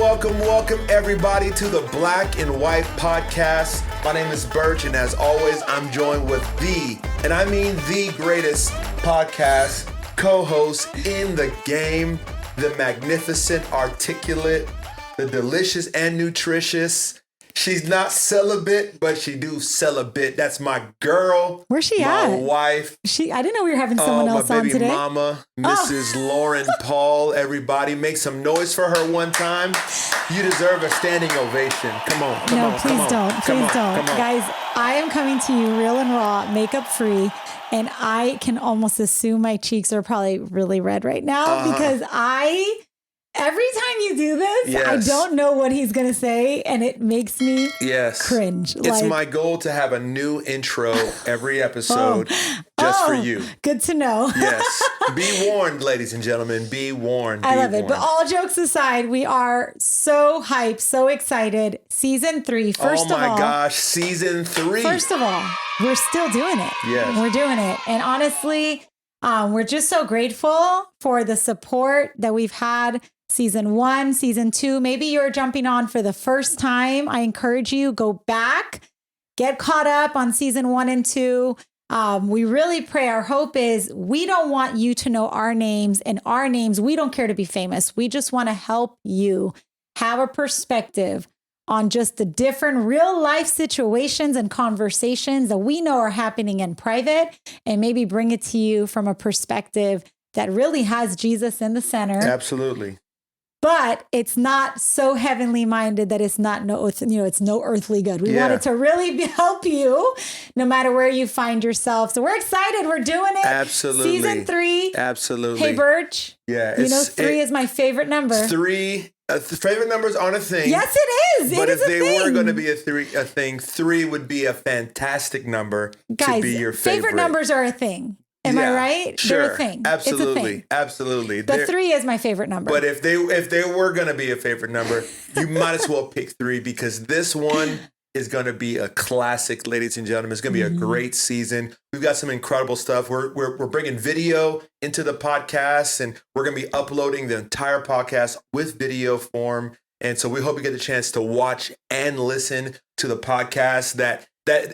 welcome everybody to the Black and White Podcast. My name is Berch, and as always, I'm joined with the greatest podcast co-host in the game, the magnificent, articulate, the delicious and nutritious. She's not celibate, but she do celibate. That's my girl. Where's she at? My wife. I didn't know we were having someone else on today. My baby mama, Mrs. Lauren Paul. Everybody make some noise for her one time. You deserve a standing ovation. Come on. Please don't. Guys, I am coming to you real and raw, makeup free. And I can almost assume my cheeks are probably really red right now because every time you do this, I don't know what he's going to say, and it makes me cringe. It's my goal to have a new intro every episode just for you. Good to know. Yes. Be warned, ladies and gentlemen. Be warned. I love it. But all jokes aside, we are so hyped, so excited. Season 3, first of all. Oh my gosh, season 3. First of all, we're still doing it. Yes. We're doing it. And honestly, we're just so grateful for the support that we've had. Season 1, season 2, maybe you're jumping on for the first time. I encourage you, go back, get caught up on season 1 and 2. We really pray. Our hope is we don't want you to know our names, and our names, we don't care to be famous. We just want to help you have a perspective on just the different real life situations and conversations that we know are happening in private, and maybe bring it to you from a perspective that really has Jesus in the center. Absolutely. But it's not so heavenly minded that it's no earthly good. We want it to really help you no matter where you find yourself. So we're excited. We're doing it. Absolutely. Season 3. Absolutely. Hey, Berch. Yeah. 3 is my favorite number. 3. Favorite numbers aren't a thing. Yes, it is. But if they were going to be a thing, 3 would be a fantastic number to be your favorite. Favorite numbers are a thing. Am I right? Sure. They're a thing. Absolutely. It's a thing. Absolutely. But 3 is my favorite number. But if they were going to be a favorite number, you might as well pick 3 because this one is going to be a classic, ladies and gentlemen. It's going to be a great season. We've got some incredible stuff. We're bringing video into the podcast, and we're going to be uploading the entire podcast with video form. And so we hope you get the chance to watch and listen to the podcast that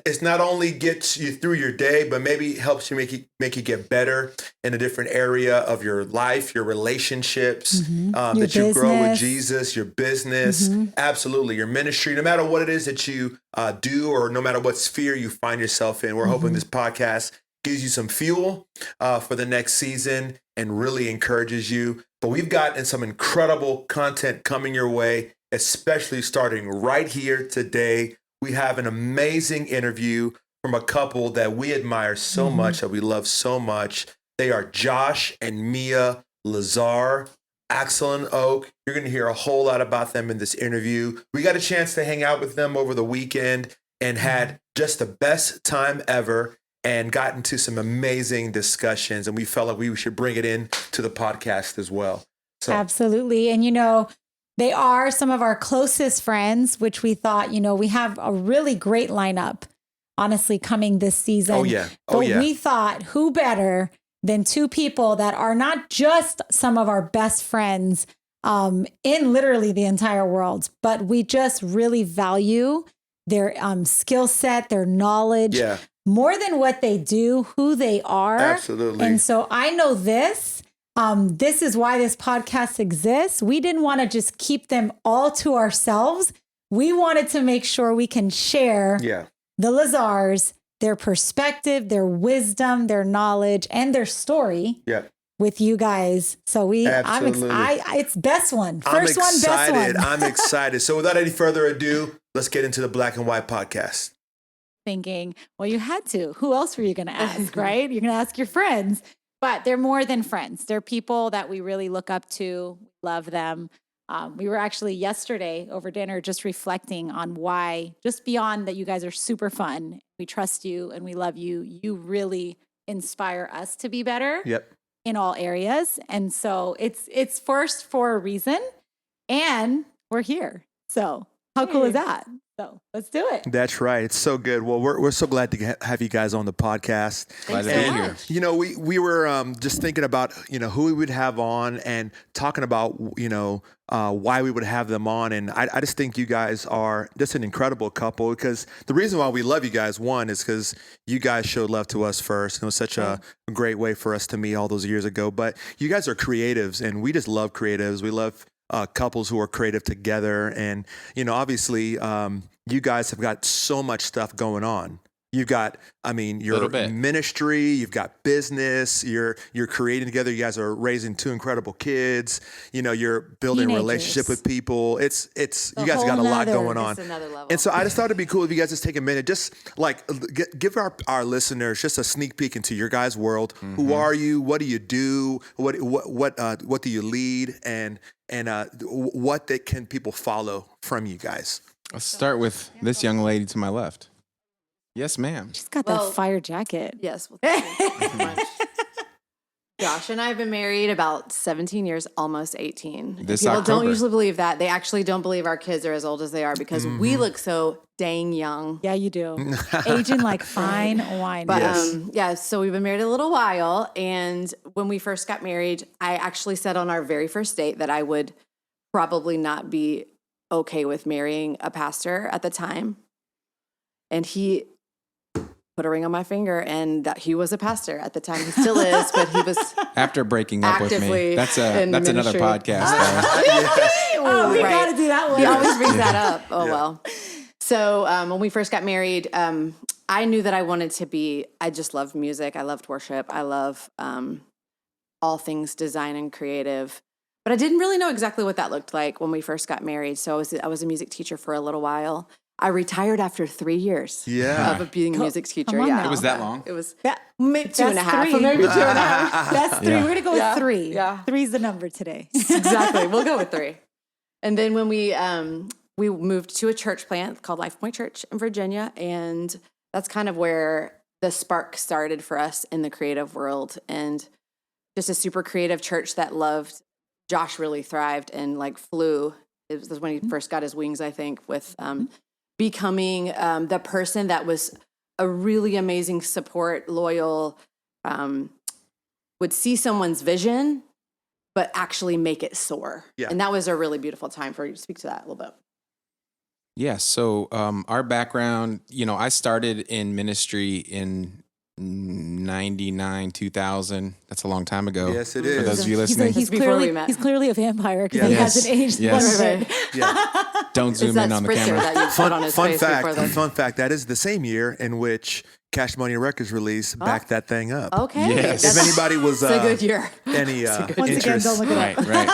it's not only gets you through your day, but maybe helps you make you get better in a different area of your life, your relationships, that you grow with Jesus, your business, absolutely, your ministry, no matter what it is that you do, or no matter what sphere you find yourself in. We're hoping this podcast gives you some fuel for the next season and really encourages you. But we've gotten some incredible content coming your way, especially starting right here today. We have an amazing interview from a couple that we admire so much, that we love so much. They are Josh and Mia Lazar, AXEL OAK. You're going to hear a whole lot about them in this interview. We got a chance to hang out with them over the weekend and had just the best time ever and got into some amazing discussions. And we felt like we should bring it in to the podcast as well. So. Absolutely. And, they are some of our closest friends, which we thought, we have a really great lineup, honestly, coming this season. But we thought, who better than 2 people that are not just some of our best friends in literally the entire world, but we just really value their skill set, their knowledge, more than what they do, who they are. Absolutely. And so I know this. This is why this podcast exists. We didn't want to just keep them all to ourselves. We wanted to make sure we can share the Lazars, their perspective, their wisdom, their knowledge, and their story with you guys. So it's best one. First one, best one. I'm excited. So without any further ado, let's get into the Black and White Podcast. Thinking, well, you had to. Who else were you going to ask, right? You're going to ask your friends. But they're more than friends. They're people that we really look up to, love them. We were actually yesterday over dinner just reflecting on why, just beyond that you guys are super fun, we trust you and we love you, you really inspire us to be better in all areas. And so it's first for a reason, and we're here. So how cool is that? So let's do it. That's right. It's so good. Well, we're so glad to have you guys on the podcast. Glad to be here. You know, we were just thinking about, you know, who we would have on and talking about, you know, why we would have them on. And I just think you guys are just an incredible couple, because the reason why we love you guys, one, is because you guys showed love to us first. It was such a great way for us to meet all those years ago. But you guys are creatives, and we just love creatives. We love couples who are creative together. And, you know, obviously, you guys have got so much stuff going on. You've got, I mean, your ministry, you've got business, you're creating together. You guys are raising 2 incredible kids. You know, you're building a relationship with people. It's you guys got a lot going on. Another level. And so I just thought it'd be cool if you guys just take a minute, just like give our listeners just a sneak peek into your guys' world. Mm-hmm. Who are you? What do you do? What do you lead? And what can people follow from you guys? Let's start with this young lady to my left. Yes, ma'am. She's got that fire jacket. Yes. Well, thank you so much. Josh and I have been married about 17 years, almost 18. People don't usually believe that. They actually don't believe our kids are as old as they are because we look so dang young. Yeah, you do. Aging like fine wine. But so we've been married a little while. And when we first got married, I actually said on our very first date that I would probably not be okay with marrying a pastor at the time. And he put a ring on my finger, and that he was a pastor at the time. He still is, but he was after breaking up with me. That's another podcast. We got to do that one. He always brings that up. Well. So when we first got married, I knew that I wanted to be. I just loved music. I loved worship. I love all things design and creative. But I didn't really know exactly what that looked like when we first got married. So I was a music teacher for a little while. I retired after 3 years of being a music teacher. It was that long? It was maybe 2.5. Three. Maybe 2.5. That's 3. We're going to go with 3. Yeah. 3's the number today. Exactly. We'll go with 3. And then when we moved to a church plant called Life Point Church in Virginia, and that's kind of where the spark started for us in the creative world. And just a super creative church that loved. Josh really thrived and like flew. It was when he first got his wings, I think, with becoming the person that was a really amazing support, loyal, would see someone's vision, but actually make it soar. Yeah. And that was a really beautiful time for you to speak to that a little bit. Yeah. So our background, you know, I started in ministry in 99, 2000. That's a long time ago. Yes, it is. For those of you listening. He's clearly a vampire because he hasn't aged one bit. Don't zoom in on the camera. Fun fact, that is the same year in which Cash Money Records released Back That Thing Up. Okay. Yes. If anybody was a good year. Any Once again, don't look it up. Right.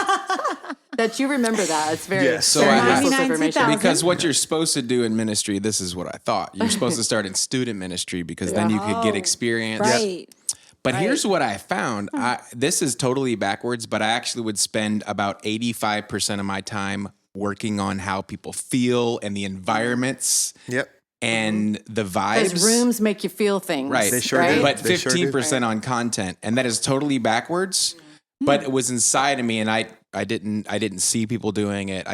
That you remember that. It's very, so information. Because what you're supposed to do in ministry, this is what I thought. You're supposed to start in student ministry because then you could get experience. Right. But here's what I found. This is totally backwards, but I actually would spend about 85% of my time working on how people feel and the environments. Yep. And the vibes. Because rooms make you feel things. Right. They sure do. But 15% on content. And that is totally backwards. But it was inside of me, and I didn't see people doing it.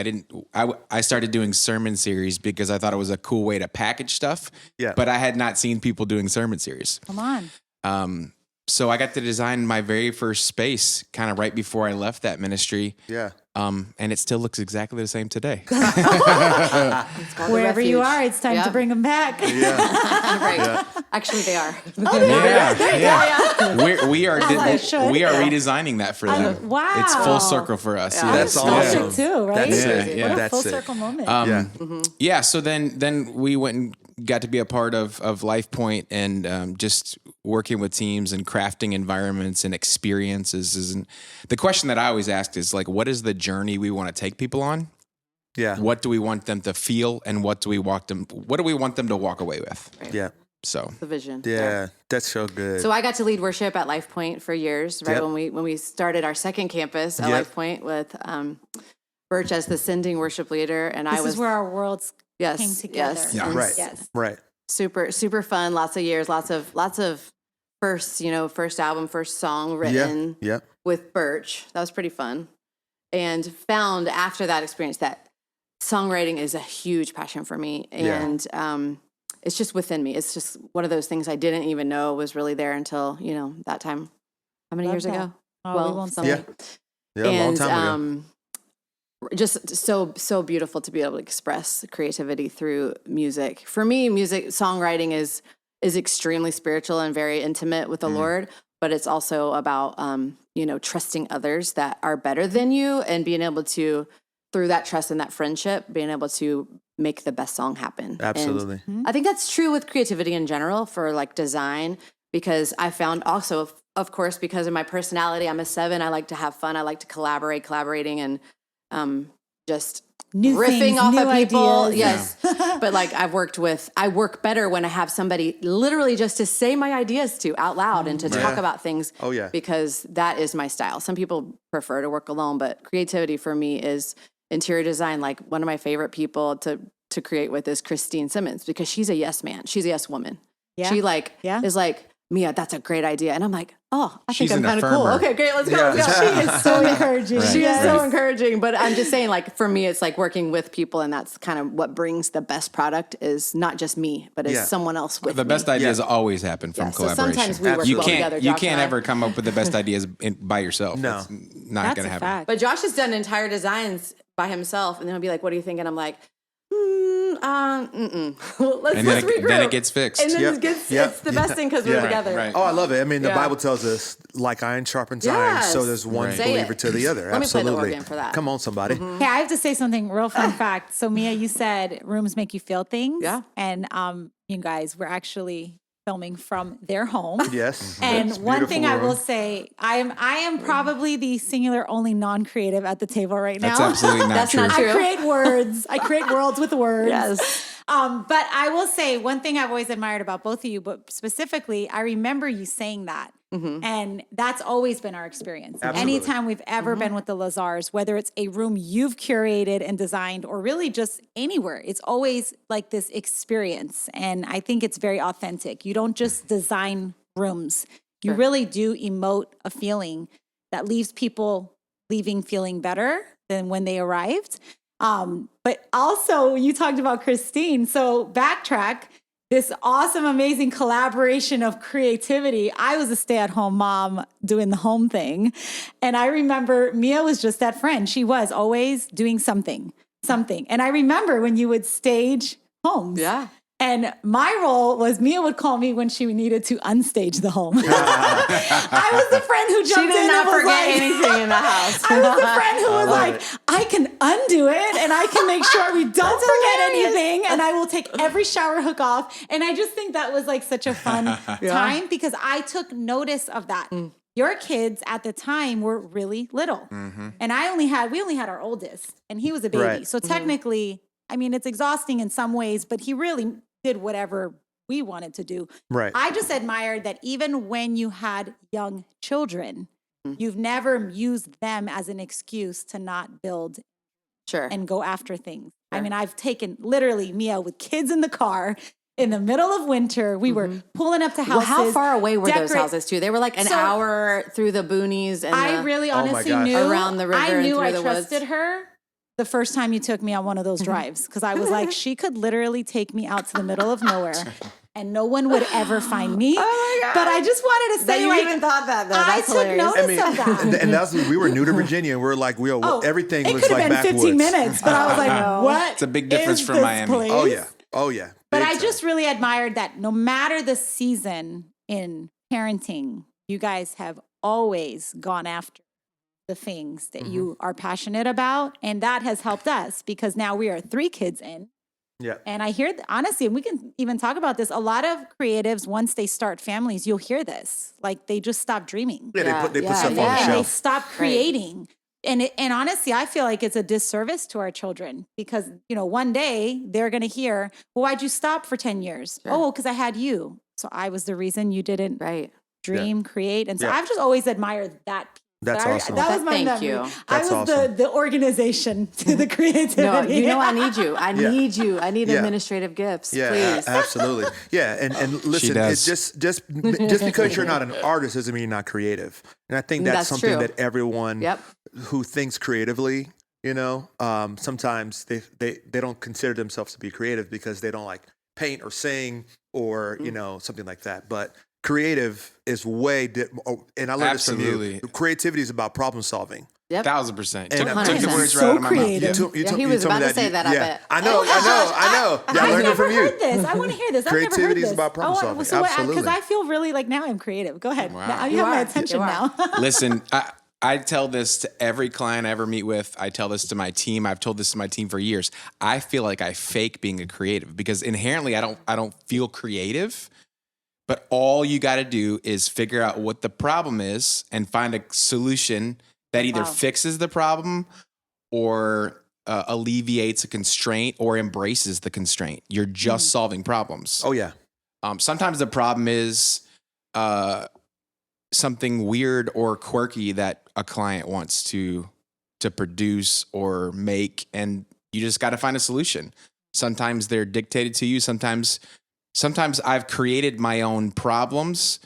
I started doing sermon series because I thought it was a cool way to package stuff. Yeah. But I had not seen people doing sermon series. Come on. So I got to design my very first space kind of right before I left that ministry. Yeah. And it still looks exactly the same today. Wherever you are, it's time to bring them back. Yeah. Right. Yeah. Actually, they are. We are redesigning that for them. Wow. It's full circle for us. Yeah. That's awesome. Too, right? What a full circle moment. So then we went and got to be a part of Life Point and just working with teams and crafting environments and experiences. And the question that I always ask is like, what is the journey we want to take people on? Yeah. What do we want them to feel, and what do we want them to walk away with? Right. Yeah. So the vision. Yeah, that's so good. So I got to lead worship at Life Point for years, right? When we started our second campus at Life Point with Berch as the sending worship leader, and this is where our worlds came together. Yes. Yeah. Right. Super fun. Lots of years. Lots of first album, first song written with Berch. That was pretty fun. And found after that experience that songwriting is a huge passion for me. And it's just within me. It's just one of those things I didn't even know was really there until, that time. How many years ago? Oh, we won't say. Yeah, a long time ago. Just so beautiful to be able to express creativity through music. For me, songwriting is extremely spiritual and very intimate with the Lord, but it's also about trusting others that are better than you and being able to, through that trust and that friendship, being able to make the best song happen. Absolutely. And I think that's true with creativity in general for like design, because I found also, of course, because of my personality, I'm a 7. I like to have fun. I like to collaborating and just New riffing things, off new of people. ideas. Yes. But like I work better when I have somebody literally just to say my ideas to out loud and to talk about things. Oh, yeah. Because that is my style. Some people prefer to work alone, but creativity for me is interior design. Like one of my favorite people to create with is Christine Simmons, because she's a yes man. She's a yes woman. Yeah. She is like, Mia, that's a great idea. And I'm like, oh, I think She's I'm an kind of cool. affirmer. Okay, great. Let's go. Yeah. Let's go. She is so encouraging. Right. She is so Right. encouraging. But I'm just saying, like, for me, it's like working with people. And that's kind of what brings the best product is not just me, but is someone else with The me. best ideas always happen from So collaboration. sometimes we work you well can't together. you Josh can't and I. ever come up with the best ideas by yourself. No. It's not That's going to a happen. fact. But Josh has done entire designs by himself. And then he'll be like, what do you think? And I'm like, let's regroup. Then it gets fixed. And then it's the best thing because we're together. Right. Oh, I love it. I mean, the Yeah. Bible tells us, like iron sharpens iron, Yes. so there's one Right. Say believer it. to the other. Let me play the Absolutely. organ for that. Come on, somebody. Hey, I have to say something real fun fact. So Mia, you said rooms make you feel things. Yeah. And you guys, we're actually filming from their home. Yes. And Yes. one thing I Beautiful will room. say, I am probably the singular only non-creative at the table right now. That's absolutely not That's true. not true. I create words. I create worlds with words. Yes. But I will say one thing I've always admired about both of you, but specifically, I remember you saying that. And that's always been our experience. Absolutely. Anytime we've ever been with the Lazars, whether it's a room you've curated and designed or really just anywhere, it's always like this experience. And I think it's very authentic. You don't just design rooms. You really do emote a feeling that leaves people leaving feeling better than when they arrived. But also you talked about Christine. So backtrack, this awesome, amazing collaboration of creativity. I was a stay-at-home mom doing the home thing. And I remember Mia was just that friend. She was always doing something. And I remember when you would stage homes. Yeah. And my role was Mia would call me when she needed to unstage the home. I was the friend who She jumped did in not and was forget like, anything in the house. I was the friend who was like, I can undo it and I can make sure we don't forget anything and I will take every shower hook off. And I just think that was like such a fun time because I took notice of that. Your kids at the time were really little. And we only had our oldest and he was a baby. Right. So technically, I mean, it's exhausting in some ways, but he really did whatever we wanted to do. Right. I just admired that even when you had young children, you've never used them as an excuse to not build Sure. and go after things. I mean, I've taken literally Mia with kids in the car in the middle of winter. We were pulling up to houses. Well, how far away were those decorate- houses too? They were like an So- hour through the boonies and I really Oh my honestly gosh. knew Around the river I and knew through I the trusted woods. her the first time you took me on one of those drives because I was like, she could literally take me out to the middle of nowhere and no one would ever find me. Oh my God. But I just wanted to that say, you like, even thought that though. I That's took hilarious. notice of that. and that's we were new to Virginia, and we're like, everything it was could like have been backwoods. 15 minutes, but I was like, what? It's a big difference is from this Miami. place? Oh yeah. But Big I time. just really admired that no matter the season in parenting, you guys have always gone after the things that you are passionate about. And that has helped us because now we are 3 kids in. Yeah. And I hear, honestly, and we can even talk about this. A lot of creatives, once they start families, you'll hear this. Like they just stop dreaming. Yeah, they put Yeah, stuff yeah. on the And they shelf. stop creating. And honestly, I feel like it's a disservice to our children because, one day they're going to hear, well, why'd you stop for 10 years? Sure. Oh, because I had you. So I was the reason you didn't Right. dream, create. And so Yeah. I've just always admired that. That's awesome. That was my Thank memory. you. I That's was awesome. the organization to the creativity. No, I need you. I Yeah. need you. I need Yeah. administrative gifts, Yeah, please. absolutely. Yeah, and listen, does. it's just because you're not an artist doesn't mean you're not creative. And I think that's That's something true. that everyone Yep. who thinks creatively You know, sometimes they don't consider themselves to be creative because they don't like paint or sing or you know something like that. But creative is and I learned this from Absolutely. you. Creativity is about problem solving. Yep. 1000%. And Took the 100%. words So right out of my mouth. creative. He was told me about to say that, I bet. I know. Yeah, I I've learned it never from you. heard this. I want to hear this. I've never heard Creativity this. is about problem solving. Absolutely. Because I feel really like now I'm creative. Go ahead. Wow. Now you You have my are. attention You are. now. Listen, I tell this to every client I ever meet with. I tell this to my team. I've told this to my team for years. I feel like I fake being a creative because inherently I don't feel creative. But all you got to do is figure out what the problem is and find a solution that either fixes the problem or alleviates a constraint or embraces the constraint. You're just solving problems. Oh yeah. Sometimes the problem is something weird or quirky that a client wants to produce or make, and you just got to find a solution. Sometimes they're dictated to you. Sometimes I've created my own problems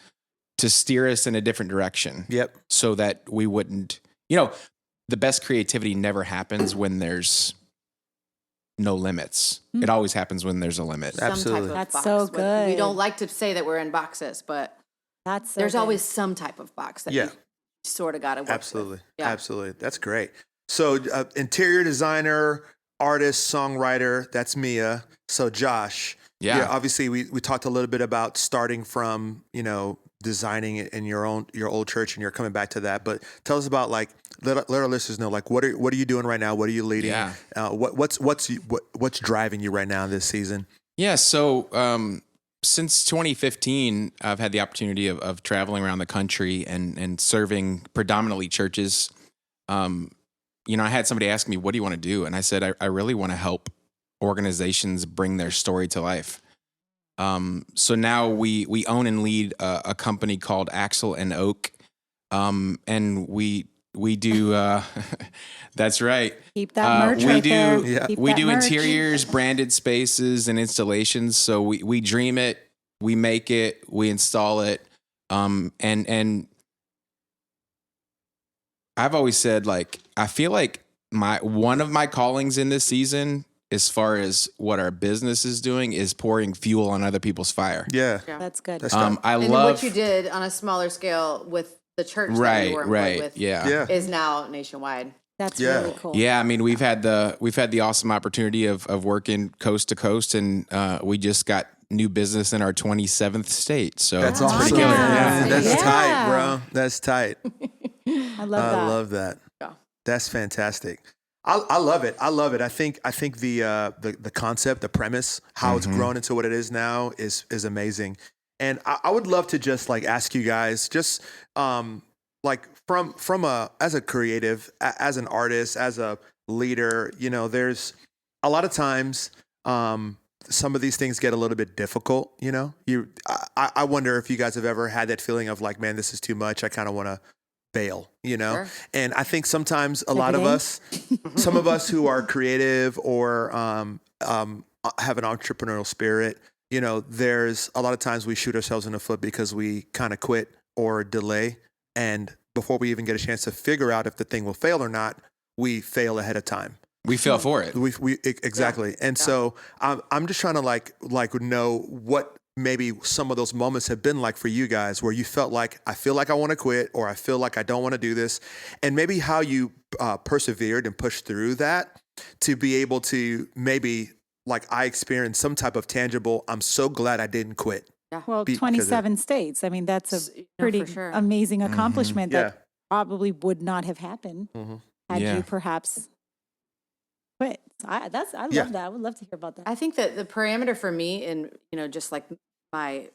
to steer us in a different direction. Yep. So that we wouldn't, the best creativity never happens when there's no limits. It always happens when there's a limit. Absolutely. That's box. so We good. don't like to say that we're in boxes, but That's so there's good. always some type of box that you sort of got to work Absolutely. with. Yeah. Absolutely. That's great. So interior designer, artist, songwriter, that's Mia. So Josh, Yeah. obviously we talked a little bit about starting from, designing it in your old church, and you're coming back to that. But tell us about let our listeners know what are you doing right now? What are you leading? Yeah. What's driving you right now this season? Yeah. So since 2015, I've had the opportunity of traveling around the country and serving predominantly churches. I had somebody ask me, what do you want to do? And I said, I really want to help organizations bring their story to life. So now we own and lead a company called AXEL OAK. And we do, that's right. Keep that merch right there. Yeah. Keep We that do merch. interiors, branded spaces, and installations. So we dream it, we make it, we install it. And I've always said, I feel like one of my callings in this season, as far as what our business is doing, is pouring fuel on other people's fire. Yeah. That's good. That's tough. I And love what you did on a smaller scale with the church that right, you were employed right, with yeah. is now nationwide. That's Yeah. really cool. Yeah, I mean, we've had the awesome opportunity of working coast to coast, and we just got new business in our 27th state. So That's it's awesome. pretty good. Yeah, that's Yeah. tight, bro. That's tight. I love that. I love that. Yeah. That's fantastic. I love it. I love it. I think the concept, the premise, how it's grown into what it is now is amazing. And I would love to just ask you guys, just from as a creative, as an artist, as a leader, there's a lot of times some of these things get a little bit difficult. I wonder if you guys have ever had that feeling of man, this is too much. I kind of want to bail, Sure. And I think sometimes a lot of Everything. us, some of us who are creative or have an entrepreneurial spirit, there's a lot of times we shoot ourselves in the foot because we kind of quit or delay, and before we even get a chance to figure out if the thing will fail or not, we fail ahead of time. We fell for it. We exactly, and so I'm just trying to know what maybe some of those moments have been like for you guys, where you felt I feel like I want to quit, or I feel like I don't want to do this, and maybe how you persevered and pushed through that to be able to maybe I experienced some type of tangible, I'm so glad I didn't quit. Well, because of- 27 states. I mean, that's a For pretty sure. amazing accomplishment Yeah. that probably would not have happened had Yeah. you perhaps quit. I love Yeah. that. I would love to hear about that. I think that the parameter for me, and just my,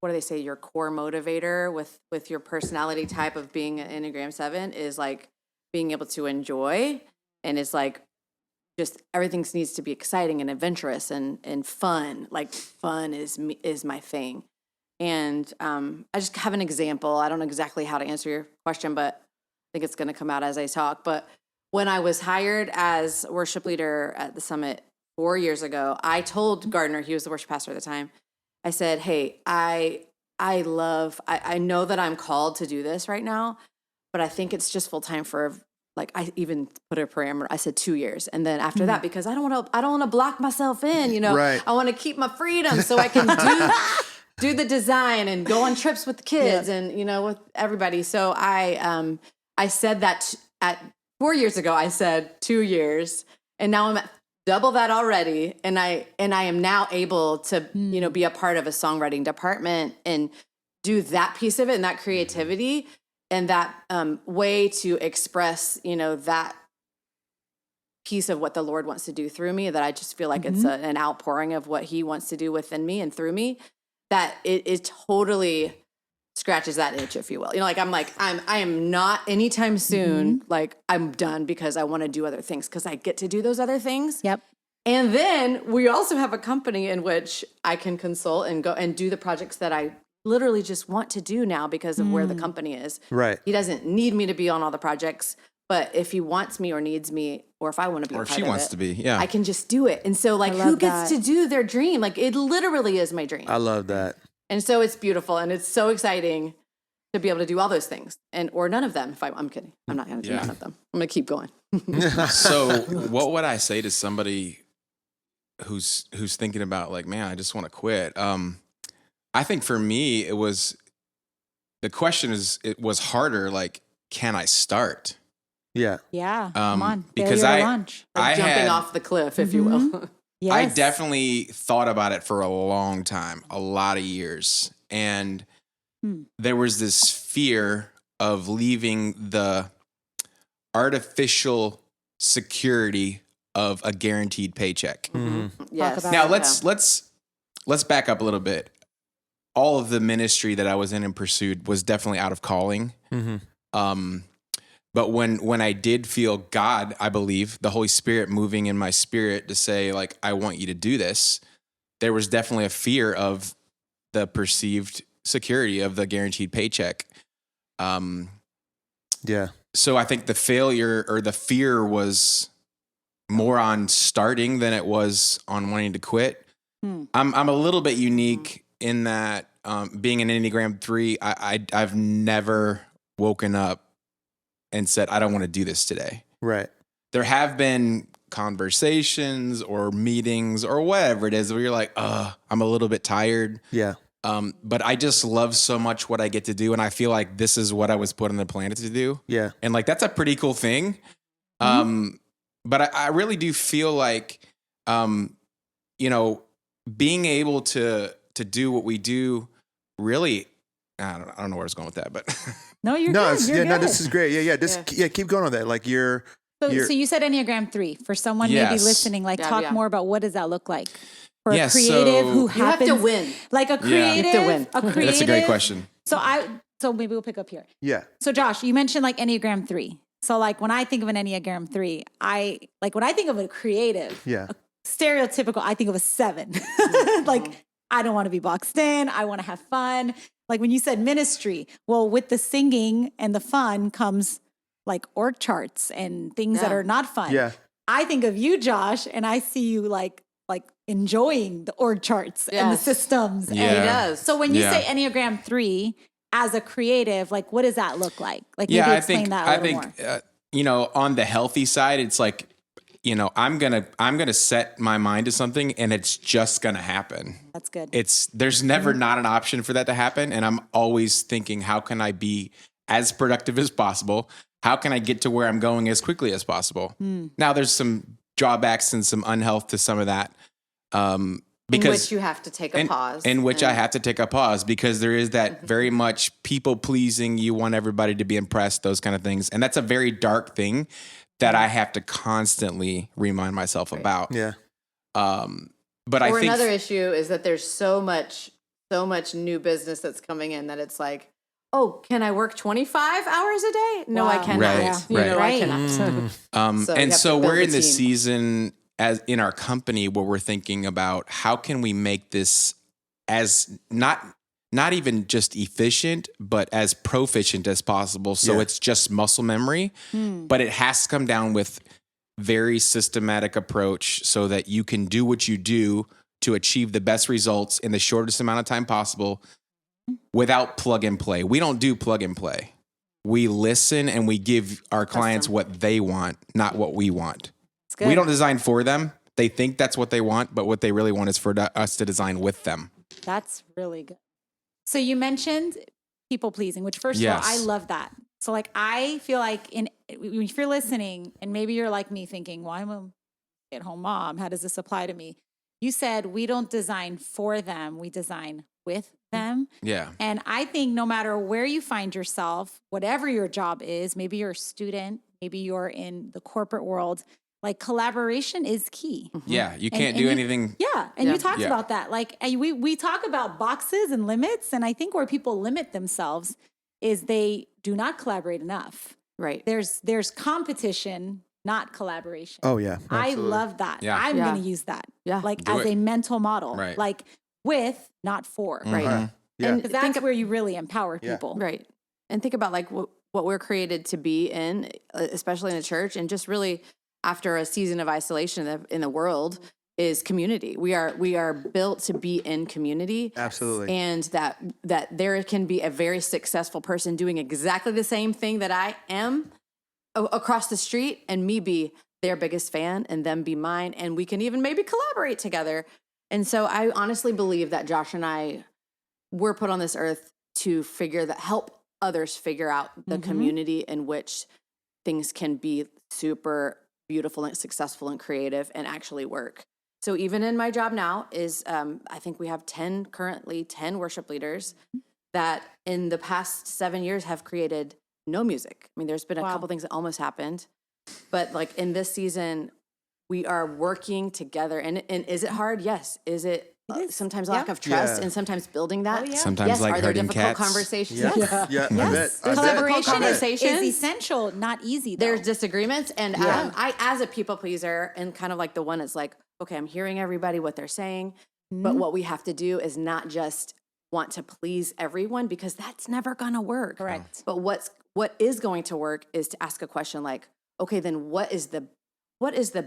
what do they say, your core motivator with your personality type of being an Enneagram 7 is being able to enjoy, and it's just everything needs to be exciting and adventurous and fun. Fun is my thing. And I just have an example. I don't know exactly how to answer your question, but I think it's going to come out as I talk. But when I was hired as worship leader at the summit 4 years ago, I told Gardner, he was the worship pastor at the time, I said, hey, I know that I'm called to do this right now, but I think it's just full time for like I even put a parameter. I said 2 years, and then after that, because I don't want to block myself in. You know, Right. I want to keep my freedom so I can do the design and go on trips with the kids and with everybody. So I said that at 4 years ago. I said 2 years, and now I'm at double that already. And I am now able to be a part of a songwriting department and do that piece of it and that creativity. And that way to express, that piece of what the Lord wants to do through me, that I just feel like it's an outpouring of what he wants to do within me and through me, that it totally scratches that itch, if you will. I am not anytime soon, like I'm done because I want to do other things, because I get to do those other things. Yep. And then we also have a company in which I can consult and go and do the projects that I literally just want to do now because of where the company is. Right. He doesn't need me to be on all the projects, but if he wants me or needs me, or if I want to be, Or a if part she of wants it, to be, yeah. I can just do it. And so, like, I who love gets that. to do their dream? Like, it literally is my dream. I love that. And so it's beautiful and it's so exciting to be able to do all those things, or none of them. If I'm kidding, I'm not going to do none of them. I'm going to keep going. So what would I say to somebody who's thinking about, like, man, I just want to quit? I think for me, it was harder. Like, can I start? Yeah. Yeah. Come on. Because Failure to launch. Like jumping off the cliff, if you will. Yes. I definitely thought about it for a long time, a lot of years. And there was this fear of leaving the artificial security of a guaranteed paycheck. Yes. about Now it. let's back up a little bit. All of the ministry that I was in and pursued was definitely out of calling. But when I did feel God, I believe, the Holy Spirit moving in my spirit to say, like, I want you to do this, there was definitely a fear of the perceived security of the guaranteed paycheck. Yeah. So I think the failure or the fear was more on starting than it was on wanting to quit. I'm a little bit unique in that being an Enneagram 3, I've never woken up and said, I don't want to do this today. Right. There have been conversations or meetings or whatever it is where you're like, I'm a little bit tired. Yeah. But I just love so much what I get to do. And I feel like this is what I was put on the planet to do. Yeah. And like, that's a pretty cool thing. But I really do feel like, being able to do what we do really, I don't know where I was going with that, but No, you're No, good. You're good. no, this is great. Yeah. Keep going on that. Like you're So you said Enneagram 3. For someone maybe Yes. listening, like talk Yeah. more about what does that look like for Yeah, a creative so- who You have happens to win. like a creative. You have to win. A creative. that's a great question. So maybe we'll pick up here. yeah. So Josh, you mentioned like Enneagram 3. So like when I think of an Enneagram 3, when I think of a creative, Yeah. stereotypical, I think of a 7. Like I don't want to be boxed in. I want to have fun. Like when you said ministry, well, with the singing and the fun comes like org charts and things that Yeah. are not fun. Yeah. I think of you, Josh, and I see you like enjoying the org charts and the Yes. systems. Yeah. And He does. so when you Yeah. say Enneagram 3 as a creative, like what does that look like? Like maybe Yeah, explain that a little more. On the healthy side, it's like, I'm gonna set my mind to something and it's just gonna happen. That's good. There's never not an option for that to happen. And I'm always thinking, how can I be as productive as possible? How can I get to where I'm going as quickly as possible? Now there's some drawbacks and some unhealth to some of that. In which you have to take a pause. In which I have to take a pause because there is that very much people pleasing. You want everybody to be impressed, those kind of things. And that's a very dark thing that I have to constantly remind myself about. Yeah. But I think another issue is that there's so much new business that's coming in that it's like, oh, can I work 25 hours a day? No, I Wow. cannot. Right, You know, right. I cannot. So you have to build we're the in this team. season as in our company where we're thinking about how can we make this as not even just efficient, but as proficient as possible. So Yeah. it's just muscle memory, but it has to come down with very systematic approach so that you can do what you do to achieve the best results in the shortest amount of time possible without plug and play. We don't do plug and play. we listen and we give our clients Custom. what they want, not what we want. It's good. We don't design for them. They think that's what they want, but what they really want is for us to design with them. That's really good. So you mentioned people pleasing, which first of all, I Yes. love that. So like, I feel like if you're listening and maybe you're like me thinking, well, I'm a stay-at-home mom. How does this apply to me? You said we don't design for them. We design with them. Yeah. And I think no matter where you find yourself, whatever your job is, maybe you're a student, maybe you're in the corporate world, like collaboration is key. Yeah. You And- can't and do you- anything. Yeah. And Yeah. you talked Yeah. about that. Like we talk about boxes and limits. And I think where people limit themselves is they do not collaborate enough. Right. There's competition, not collaboration. Oh yeah. I Absolutely. love that. Yeah. I'm Yeah. going to use that. Yeah. Like Do as it. a mental model. Right. Like with, not for. Right. Mhm. Yeah. And Because that's think of- where you really empower Yeah. people. Right. And think about like what we're created to be in, especially in the church, and just really after a season of isolation in the world is community. We are built to be in community. Absolutely. And that there can be a very successful person doing exactly the same thing that I am across the street, and me be their biggest fan and them be mine, and we can even maybe collaborate together. And so I honestly believe that Josh and I were put on this earth to help others figure out the community in which things can be super beautiful and successful and creative and actually work. So even in my job now is, I think we have currently 10 worship leaders that in the past 7 years have created no music. I mean, there's been a couple things that almost happened, but like in this season, we are working together. And is it hard? Yes. Is it sometimes lack of trust Yeah. and sometimes building that? Oh, yeah. Sometimes Yes. like Are there herding difficult cats. conversations? Yeah. Yes. Yeah. I Yes. bet. Collaboration is Conversations. essential, not easy though. There's disagreements, and Yeah. I, as a people pleaser, and kind of like the one that's like, okay, I'm hearing everybody what they're saying, but what we have to do is not just want to please everyone, because that's never gonna work. Correct. But what is going to work is to ask a question like, okay, then what is the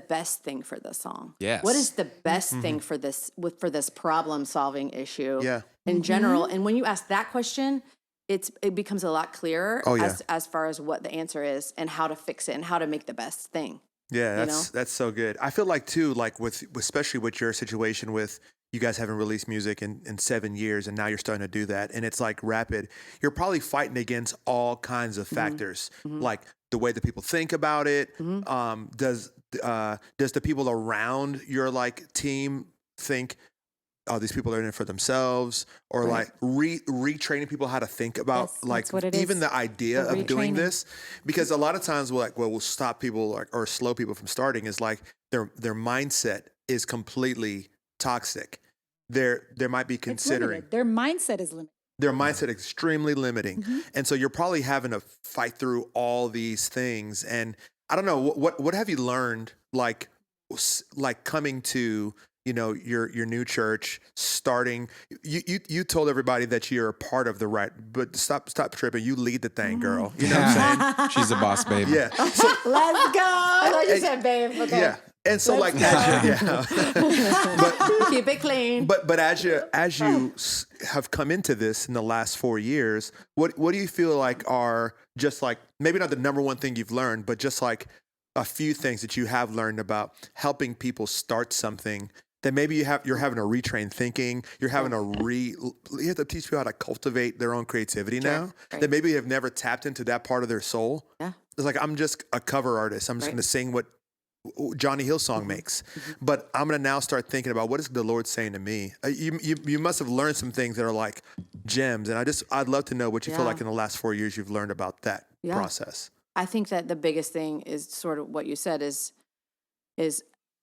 best thing for this song? Yes. What is the best thing for this problem solving issue? Yeah. In general, and when you ask that question, it becomes a lot clearer Oh, yeah. as far as what the answer is and how to fix it and how to make the best thing. Yeah, you that's so good. I feel like too, like especially with your situation with you guys haven't released music in 7 years, and now you're starting to do that, and it's like rapid. You're probably fighting against all kinds of factors, like the way that people think about it. Does the people around your like team think, oh, these people are in it for themselves, or Right. like retraining people how to think about Yes, like that's what it even is. the idea The of doing retraining. this, because a lot of times we'll stop people or slow people from starting is like their mindset is completely toxic. There might be It's considering limited. Their mindset is limited. their mindset extremely limiting, and so you're probably having to fight through all these things. And I don't know what have you learned like coming to your new church, starting. You told everybody that you're a part of the right, but stop tripping. You lead the thing, girl. You know what I'm saying? She's a boss, babe. Yeah. So Let's go. I thought you said, babe. Okay. yeah. And so like Keep it clean. but as you have come into this in the last 4 years, what do you feel like are just like maybe not the number one thing you've learned, but just like a few things that you have learned about helping people start something that maybe you're having to retrain thinking, you're having you have to teach people how to cultivate their own creativity now, right. that maybe have never tapped into that part of their soul. Yeah. It's like, I'm just a cover artist. I'm just Right. going to sing what Johnny Hill's song makes, but I'm going to now start thinking about what is the Lord saying to me. You must have learned some things that are like gems, and I'd love to know what you feel Yeah. like in the last 4 years you've learned about that process. I think that the biggest thing is sort of what you said is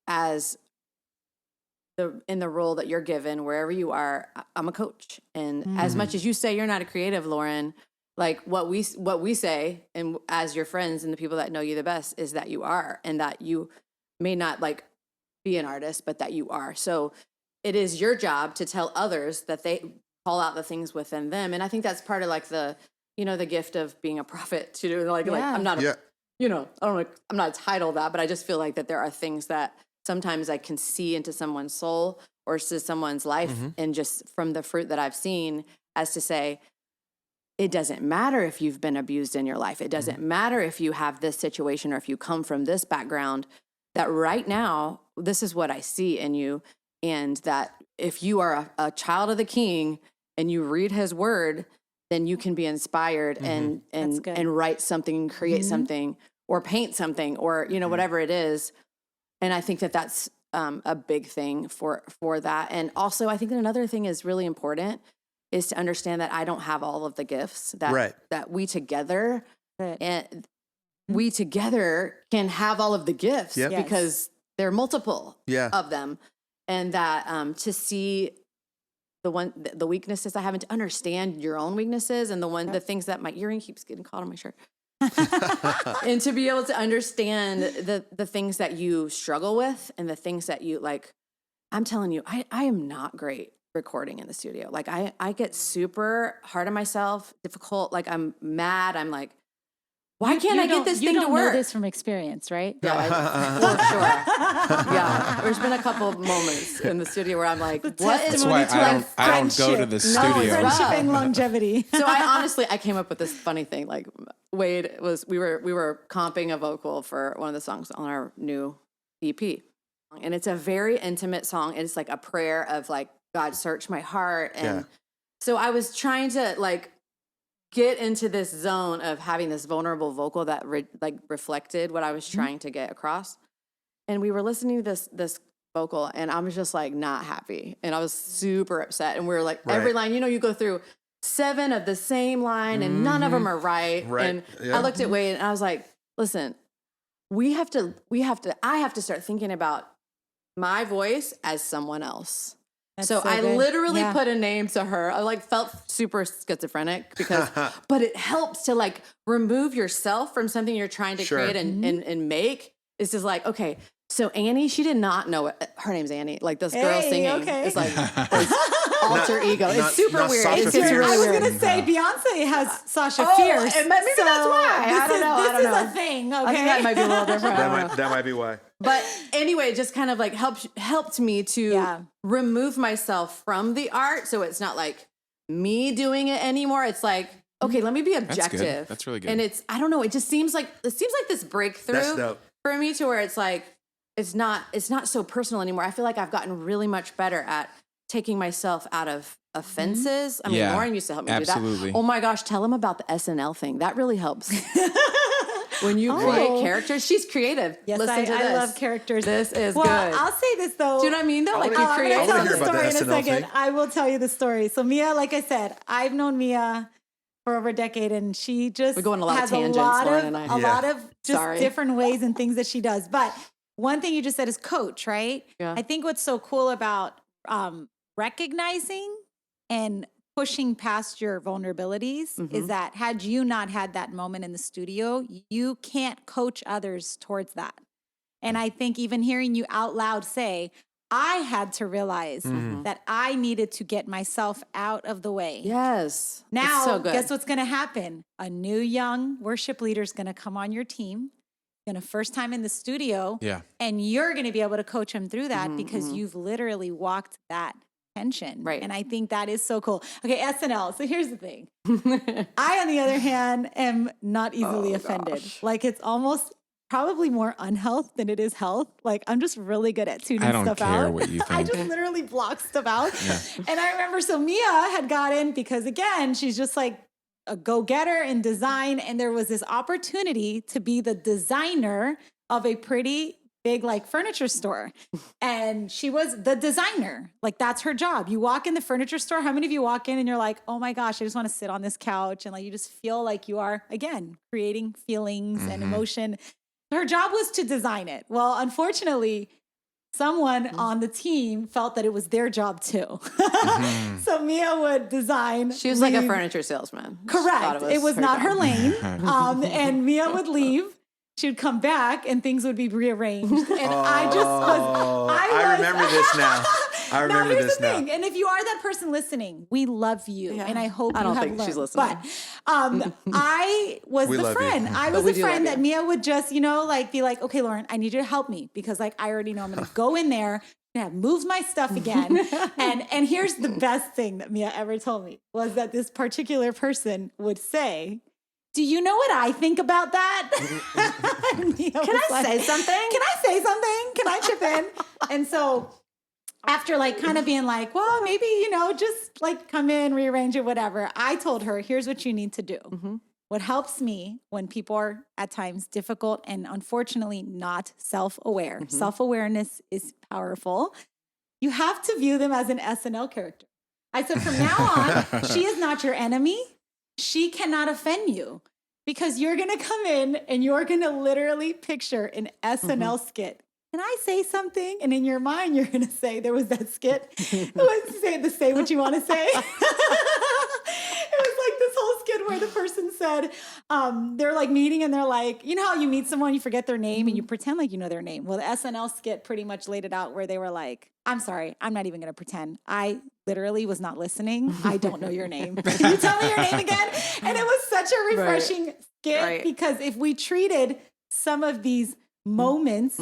as in the role that you're given, wherever you are, I'm a coach. And as much as you say you're not a creative, Lauren, like what we say, and as your friends and the people that know you the best, is that you are, and that you may not like be an artist, but that you are. So it is your job to tell others that they call out the things within them. And I think that's part of like the gift of being a prophet to do. Like I'm not, Yeah. I'm not a title of that, but I just feel like that there are things that sometimes I can see into someone's soul or to someone's life, and just from the fruit that I've seen, as to say, it doesn't matter if you've been abused in your life. It doesn't matter if you have this situation or if you come from this background, that right now, this is what I see in you. And that if you are a child of the King and you read his word, then you can be inspired and write something, create something, or paint something, or, you know, whatever it is. And I think that that's a big thing for that. And also, I think that another thing is really important is to understand that I don't have all of the gifts that we together we together can have all of the gifts because there are multiple of them. And that to see the weaknesses I have, and to understand your own weaknesses and the things that my earring keeps getting caught on my shirt. And to be able to understand the things that you struggle with and the things that you like. I'm telling you, I am not great recording in the studio. Like I get super hard on myself, difficult. Like I'm mad. I'm like, why can't I get this thing to work? You don't know this from experience, right? Yeah, for sure. Yeah, there's been a couple of moments in the studio where I'm like, what is? That's why I don't go to the studio. Friendship and longevity. So I came up with this funny thing. Like Wade we were comping a vocal for one of the songs on our new EP, and it's a very intimate song. It's like a prayer of like, God, search my heart. And so I was trying to like get into this zone of having this vulnerable vocal that reflected what I was trying to get across. And we were listening to this vocal, and I was just like not happy, and I was super upset. And we were like, every line, you know, you go through 7 of the same line, and none of them are right. And I looked at Wade, and I was like, listen, I have to start thinking about my voice as someone else. That's so I good. literally put a name to her. I like felt super schizophrenic because, but it helps to like remove yourself from something you're trying to create and make. It's just like, okay, so Annie, she did not know it. Her name's Annie. Like this girl singing. It's like this alter ego. It's super weird. I was going to say Beyonce has Sasha Fierce. Maybe that's why. I don't know. This is a thing. Okay. I think that might be a little different. That might be why. But anyway, it just kind of like helped me to remove myself from the art. So it's not like me doing it anymore. It's like, okay, let me be objective. That's really good. And I don't know, it seems like this breakthrough for me to where it's like, it's not so personal anymore. I feel like I've gotten really much better at taking myself out of offenses. I mean, Lauren used to help me do that. Oh my gosh, tell them about the SNL thing. That really helps. When you create characters, she's creative. Yes, Listen to this. I love characters. This is good. I'll say this though. Do you know what I mean? Though, like you create. I'll tell the story in a second. I will tell you the story. So Mia, like I said, I've known Mia for over a decade, and she just we go on a lot has of tangents, Lauren and I. a lot of just different ways and things that she does. But one thing you just said is coach, right? Yeah. I think what's so cool about recognizing and pushing past your vulnerabilities is that had you not had that moment in the studio, you can't coach others towards that. And I think even hearing you out loud say, I had to realize that I needed to get myself out of the way. Yes. Now, guess what's going to happen? A new young worship leader is going to come on your team, going to first time in the studio, and you're going to be able to coach him through that because you've literally walked that tension. Right. And I think that is so cool. Okay, SNL. So here's the thing. I, on the other hand, am not easily offended. Gosh. Like it's almost probably more unhealth than it is health. Like I'm just really good at tuning stuff out. I don't care what you think. I just literally block stuff out. And I remember, so Mia had gotten, because again, she's just like a go-getter in design. And there was this opportunity to be the designer of a pretty big like furniture store. And she was the designer. Like that's her job. You walk in the furniture store. How many of you walk in and you're like, oh my gosh, I just want to sit on this couch. And like, you just feel like you are, again, creating feelings and emotion. Her job was to design it. Well, unfortunately, someone on the team felt that it was their job too. So Mia would design. She was like a furniture salesman. Correct. It was not her lane. And Mia would leave. She would come back and things would be rearranged. And I remember this now. I remember here's this the now. thing. And if you are that person listening, we love you. Yeah. And I hope I you don't have think learned. she's listening. But I was We the love you. friend. I But was we the do friend love that you. Mia would just, like be like, okay, Lauren, I need you to help me because like I already know I'm going to go in there and have moved my stuff again. and here's the best thing that Mia ever told me was that this particular person would say, do you know what I think about that? Can I say something? Can I say something? Can I chip in? And so after like kind of being like, well, maybe, just like come in, rearrange it, whatever. I told her, here's what you need to do. Mm-hmm. What helps me when people are at times difficult and unfortunately not self-aware. Mm-hmm. Self-awareness is powerful. You have to view them as an SNL character. I said, from now on, she is not your enemy. She cannot offend you because you're going to come in and you're going to literally picture an SNL skit. Can I say something? And in your mind, you're going to say, there was that skit. It was say what you want to say. It was like this whole skit where the person said, they're like meeting and they're like, you know how you meet someone, you forget their name and you pretend like you know their name. Well, the SNL skit pretty much laid it out where they were like, I'm sorry, I'm not even going to pretend. I literally was not listening. I don't know your name. Can you tell me your name again? And it was such a refreshing skit because if we treated some of these moments,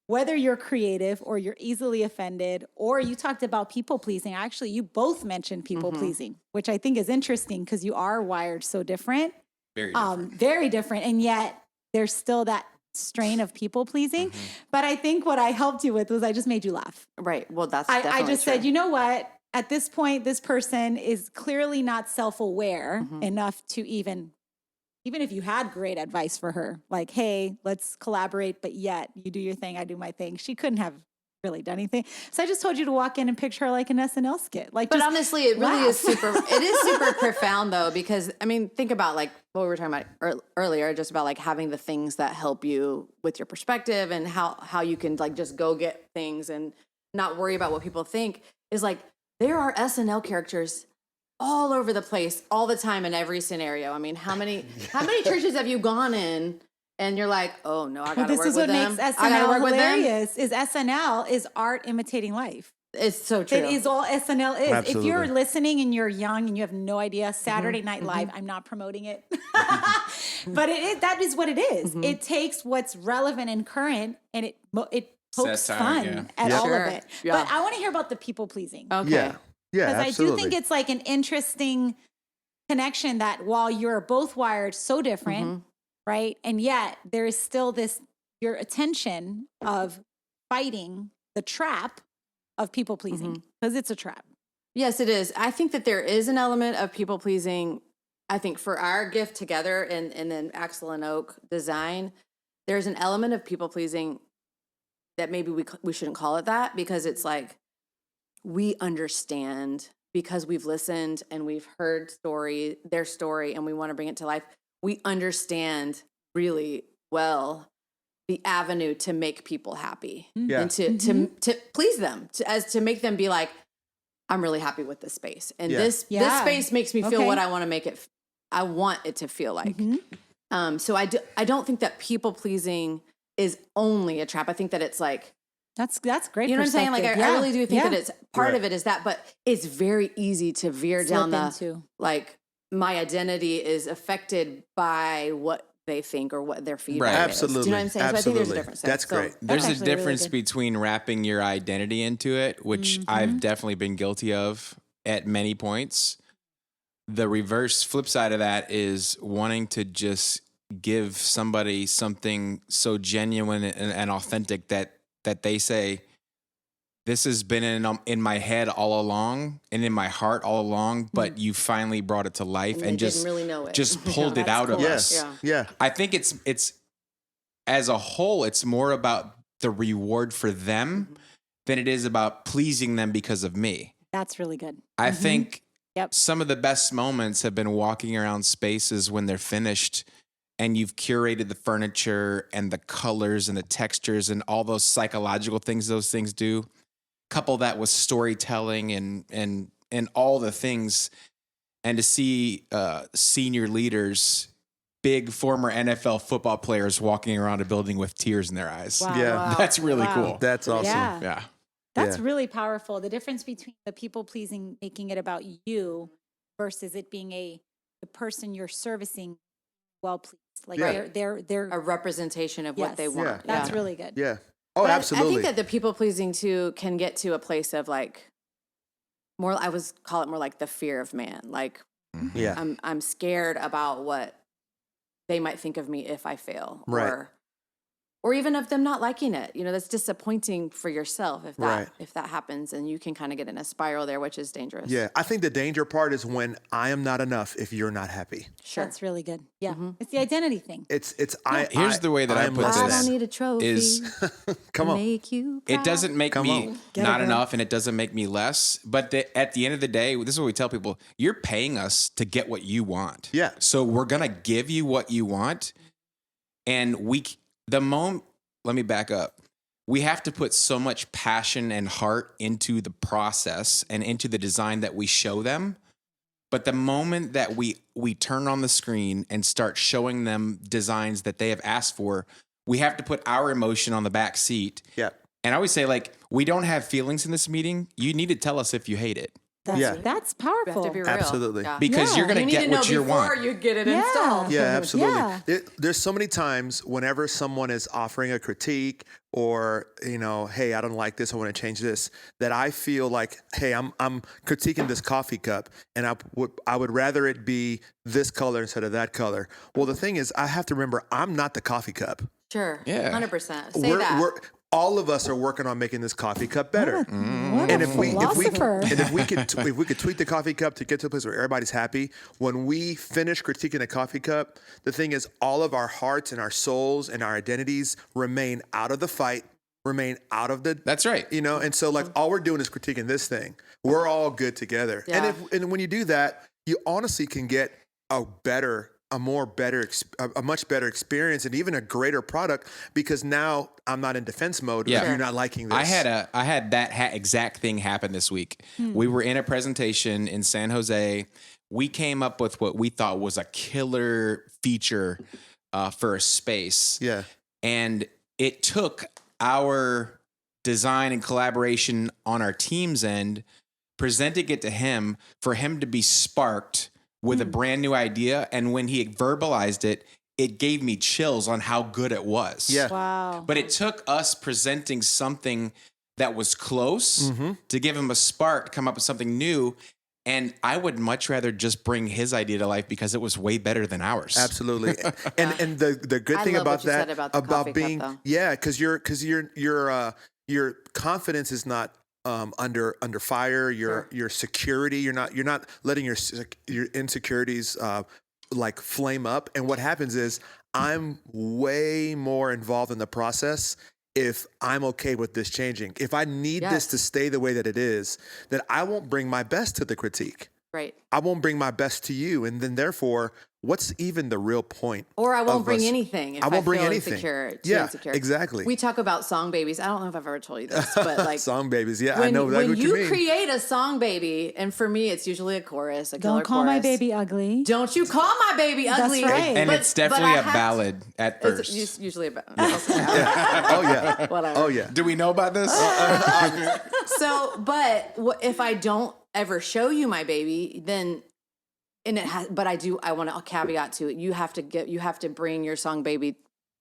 whether you're creative or you're easily offended, or you talked about people pleasing. Actually, you both mentioned people pleasing, which I think is interesting because you are wired so different. Very different. Very different. And yet there's still that strain of people pleasing. But I think what I helped you with was I just made you laugh. Right. Well, that's I just true. said, you know what? At this point, this person is clearly not self-aware enough to even if you had great advice for her, like, hey, let's collaborate, but yet you do your thing, I do my thing. She couldn't have really done anything. So I just told you to walk in and picture her like an SNL skit. Like, But just honestly, it really laugh. is super profound though, because I mean, think about like what we were talking about earlier, just about like having the things that help you with your perspective and how you can like just go get things and not worry about what people think is like, there are SNL characters all over the place, all the time in every scenario. I mean, how many churches have you gone in and you're like, oh no, I gotta work with them. This is what makes I gotta SNL work hilarious. Is SNL is art imitating life. It's so true. It is all SNL is. Absolutely. If you're listening and you're young and you have no idea, Saturday Night Live, I'm not promoting it, but that is what it is. It takes what's relevant and current and it pokes Satire, fun at all Sure. of it. Yeah. But I want to hear about the people pleasing. Okay. Yeah. Yeah, Because I do absolutely. think it's like an interesting connection that while you're both wired so different, right? And yet there is still your attention of fighting the trap of people pleasing because it's a trap. Yes, it is. I think that there is an element of people pleasing. I think for our gift together and then AXEL and OAK design, there's an element of people pleasing that maybe we shouldn't call it that because it's like we understand because we've listened and we've heard their story, and we want to bring it to life. We understand really well the avenue to make people happy and to please them, to make them be like, I'm really happy with this space. And this space makes me feel what I want to make it. I want it to feel like. So I don't think that people pleasing is only a trap. I think that it's like, That's great. you know what I'm saying? Like, I really do think that it's part Right. of it is that, but it's very easy to veer down into. like, my identity is affected by what they think or what their feedback is. Absolutely. Do you know what I'm saying? So I think there's a difference there. That's great. There's a actually really difference good. between wrapping your identity into it, which I've definitely been guilty of at many points. The reverse flip side of that is wanting to just give somebody something so genuine and authentic that they say, this has been in my head all along and in my heart all along, but you finally brought it to life and they just didn't really know it. just pulled it That's out of cool. us. Yeah. Yeah. I think it's as a whole, it's more about the reward for them than it is about pleasing them because of me. That's really good. I think Yep. some of the best moments have been walking around spaces when they're finished and you've curated the furniture and the colors and the textures and all those psychological things those things do. Couple that with storytelling and all the things, and to see senior leaders, big former NFL football players walking around a building with tears in their eyes. Wow, Yeah. wow, That's really wow. cool. That's awesome. Yeah. Yeah. That's Yeah. really powerful. The difference between the people pleasing, making it about you versus it being the person you're servicing well pleased. Like Yeah. they're A representation of what they Yes. want. Yeah. that's really good. Yeah. Oh, But absolutely. I think that the people pleasing too can get to a place of like more. I was call it more like the fear of man. Like yeah. I'm scared about what they might think of me if I fail, Right. or even of them not liking it. You know, that's disappointing for yourself Right. if that happens, and you can kind of get in a spiral there, which is dangerous. Yeah. I think the danger part is when I am not enough if you're not happy. Sure. That's really good. Yeah. It's the identity thing. Here's the way that I am put less I this. don't than. need a trophy Is Come to on. make you proud. it doesn't make Come me on. Get not it, girl. enough, and it doesn't make me less. But at the end of the day, this is what we tell people: you're paying us to get what you want. Yeah. So we're gonna give you what you want, and let me back up. We have to put so much passion and heart into the process and into the design that we show them. But the moment that we turn on the screen and start showing them designs that they have asked for, we have to put our emotion on the back seat. Yeah. And I always say, like, we don't have feelings in this meeting. You need to tell us if you hate it. That's, Yeah. that's You have powerful. to be real. Absolutely. Yeah. Because Yeah. you're going You to need get to know what you before want. you get it Yeah. installed. Yeah, absolutely. Yeah. There's so many times whenever someone is offering a critique or, hey, I don't like this, I want to change this, that I feel like, hey, I'm critiquing this coffee cup and I would rather it be this color instead of that color. Well, the thing is, I have to remember I'm not the coffee cup. Sure. Yeah. 100%. Say that. All of us are working on making this coffee cup better. What And a if we philosopher. could tweak the coffee cup to get to a place where everybody's happy, when we finish critiquing the coffee cup, the thing is all of our hearts and our souls and our identities remain out of the fight, remain out of the That's right. and so like all we're doing is critiquing this thing. We're all good together. Yeah. And when you do that, you honestly can get a much better experience and even a greater product because now I'm not in defense mode. Yeah. If you're not liking this. I had that exact thing happen this week. We were in a presentation in San Jose. We came up with what we thought was a killer feature for a space. Yeah. And it took our design and collaboration on our team's end, presenting it to him for him to be sparked with a brand new idea. And when he verbalized it, it gave me chills on how good it was. Yeah. Wow. But it took us presenting something that was close to give him a spark to come up with something new. And I would much rather just bring his idea to life because it was way better than ours. Absolutely. And the good I thing love about what you that said about the coffee cup, being though. because your confidence is not under fire. Your security. You're not letting your insecurities like flame up. And what happens is I'm way more involved in the process. If I'm okay with this changing, if I need this Yes. to stay the way that it is, then I won't bring my best to the critique. Right. I won't bring my best to you. And then therefore, what's even the real point? Or I won't of bring us- anything. If I won't bring feel anything. Insecure, too Yeah, insecure. exactly. We talk about song babies. I don't know if I've ever told you this, but like Song babies. Yeah, I when, know exactly when what you you mean. create a song baby, and for me, it's usually a chorus, a killer Don't call my chorus. baby ugly. Don't you call my baby ugly. right. And But- it's but definitely I a have to- ballad at first. It's usually a ballad. Oh yeah. Whatever. Oh yeah. Do we know about this? So, but if I don't ever show you my baby, then and it has. But I want a caveat to it. You have to bring your song baby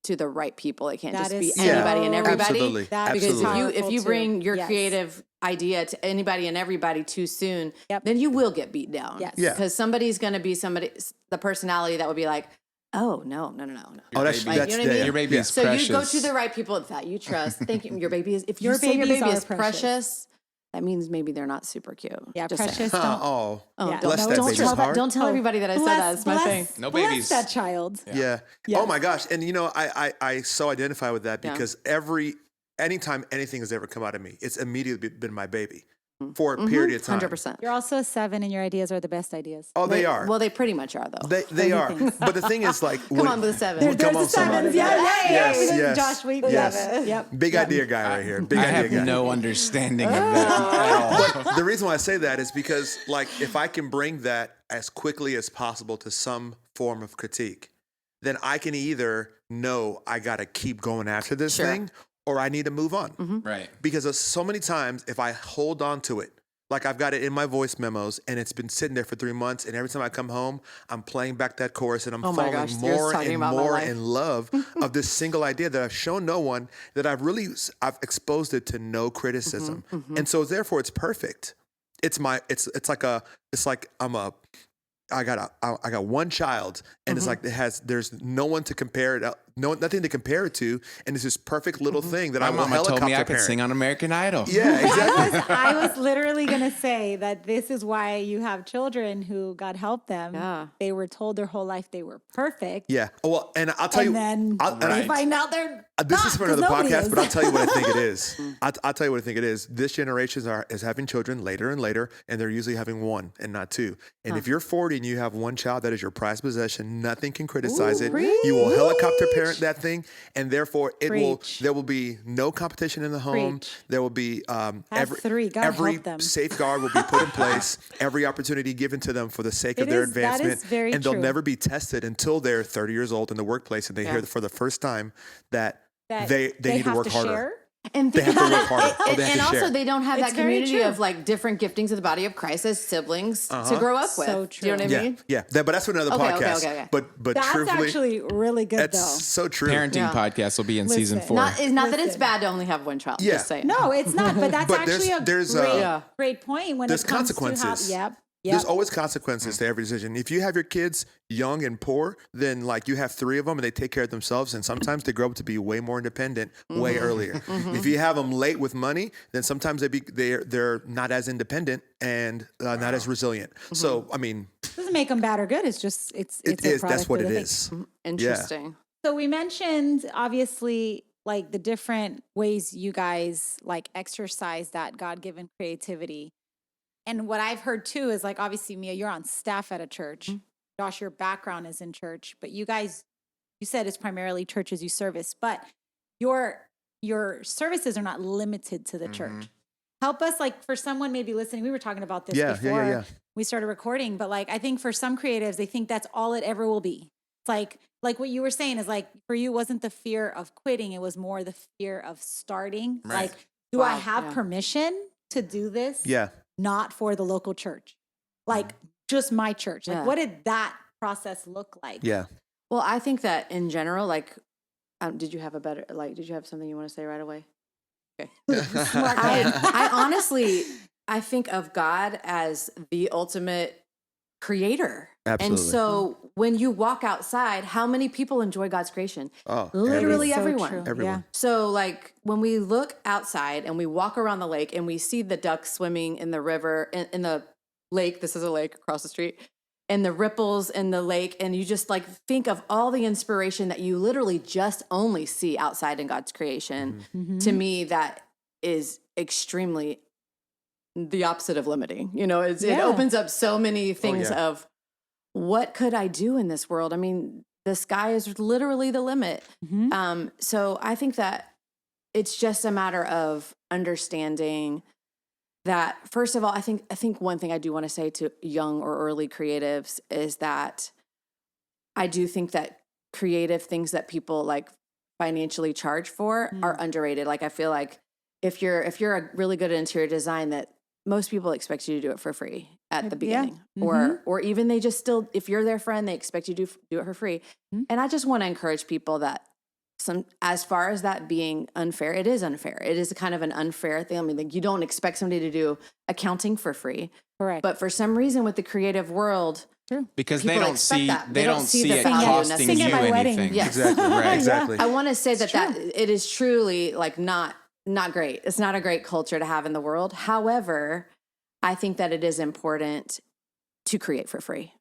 to the right people. It can't That just be is so anybody and everybody. Absolutely. That Because Absolutely. if you too. bring your Yes. creative idea to anybody and everybody too soon, Yep. then you will get beat down. Yes. Yeah. Because somebody's going to be the personality that would be like, oh no. Oh, that's Like, that's you know what I mean? yeah. Your baby is So precious. you go to the right people that you trust. Think your baby is. If you Your say your babies baby are is precious, that means maybe they're not super cute. Yeah, Just saying. precious. Don't, Oh, Oh, Yeah. bless No, that don't baby's tell heart. Don't tell everybody that I said that. It's my thing. No bless babies. that child. Yeah. Yeah. Oh my gosh. And I so identify with that Yeah. because anytime anything has ever come out of me, it's immediately been my baby for a period of time. 100%. You're also a 7 and your ideas are the best ideas. Oh, they are. Well, they pretty much are though. They are. thinks. But the thing is, like, Come on, with a 7. Come There's on, the 7s. somebody. Yeah, Yes, yes. Josh, we Yes. love it. Yep. Big idea guy right here. Big I idea have guy. no understanding of that at all. But the reason why I say that is because, like, if I can bring that as quickly as possible to some form of critique, then I can either know I got to keep going after this Sure. thing, or I need to move on. Right. Because so many times, if I hold on to it, like I've got it in my voice memos and it's been sitting there for 3 months, and every time I come home, I'm playing back that chorus and I'm falling more and more in love of this single idea that I've shown no one, that I've exposed it to no criticism. And so therefore it's perfect. I got one child, and it's like there's no one to compare it, nothing to compare it to, and it's this perfect little thing that My I will mama helicopter told me I could parent. sing on American Idol. Yeah, exactly. I was literally going to say that this is why you have children who, God help them, they were told their whole life they were perfect. Yeah. Well, and I'll tell you, And then they find out they're this not, is for another 'cause nobody podcast, is. but I'll tell you what I think it is. I'll tell you what I think it is. This generation is having children later and later, and they're usually having one and not two. And if you're 40 and you have one child that is your prized possession, nothing can criticize it. You will helicopter parent that thing, and therefore there will be no competition in the home. There will be three. God every help them. safeguard will be put in place. Every opportunity given to them for the sake of their advancement, that is very and they'll true. never be tested until they're 30 years old in the workplace, and they hear for the first time that they need to work harder. Share. And They have to work harder. And, They have and to also, share. they don't have It's that very community true. of like different giftings of the body of Christ as siblings to grow up with. So Do you know what I mean? But that's for another podcast. Okay. But That's truthfully, actually really good, that's though. so true. Parenting podcast will be in season Listen. 4. Not that it's Listen. bad to only have one child. Yeah. Just saying. No, it's not. But that's But actually there's great point when there's it comes consequences. to how. Yep. There's always consequences to every decision. If you have your kids young and poor, then like you have 3 of them and they take care of themselves, and sometimes they grow up to be way more independent way earlier. If you have them late with money, then sometimes they're not as independent and not as resilient. So I mean, doesn't make them bad or good. It's just it's it a is. product That's what of it the is. Interesting. So we mentioned obviously like the different ways you guys like exercise that God-given creativity. And what I've heard too is like, obviously, Mia, you're on staff at a church. Josh, your background is in church, but you guys, you said it's primarily churches you service, but your services are not limited to the church. Help us, like for someone maybe listening, we were talking about this before we started recording, but like, I think for some creatives, they think that's all it ever will be. It's like what you were saying is like, for you, wasn't the fear of quitting. It was more the fear of starting. Right. Like, do I have permission to do this? Yeah. Not for the local church, like just my church. Like, what did that process look like? Yeah. Well, I think that in general, like, did you have something you want to say right away? Okay. Smart I honestly, I think of God as the ultimate creator. Absolutely. And so when you walk outside, how many people enjoy God's creation? Oh, Literally So everyone. true. Everyone. Yeah. So like when we look outside and we walk around the lake and we see the ducks swimming in the river, in the lake, this is a lake across the street, and the ripples in the lake, and you just like think of all the inspiration that you literally just only see outside in God's creation. To me, that is extremely the opposite of limiting. You know, it opens up so many things of what could I do in this world? I mean, the sky is literally the limit. So I think that it's just a matter of understanding that, first of all, I think one thing I do want to say to young or early creatives is that I do think that creative things that people like financially charge for are underrated. Like I feel like if you're a really good at interior design, that most people expect you to do it for free at the beginning, or even they just still, if you're their friend, they expect you to do it for free. And I just want to encourage people that as far as that being unfair, it is unfair. It is kind of an unfair thing. I mean, like you don't expect somebody to do accounting for free, Correct. but for some reason with the creative world, because people they don't expect see that. they don't see the it value costing Sing you at my wedding. anything. Yes. Exactly. Right. Exactly. I want to say that it is truly like not great. It's not a great culture to have in the world. However, I think that it is important to create for free,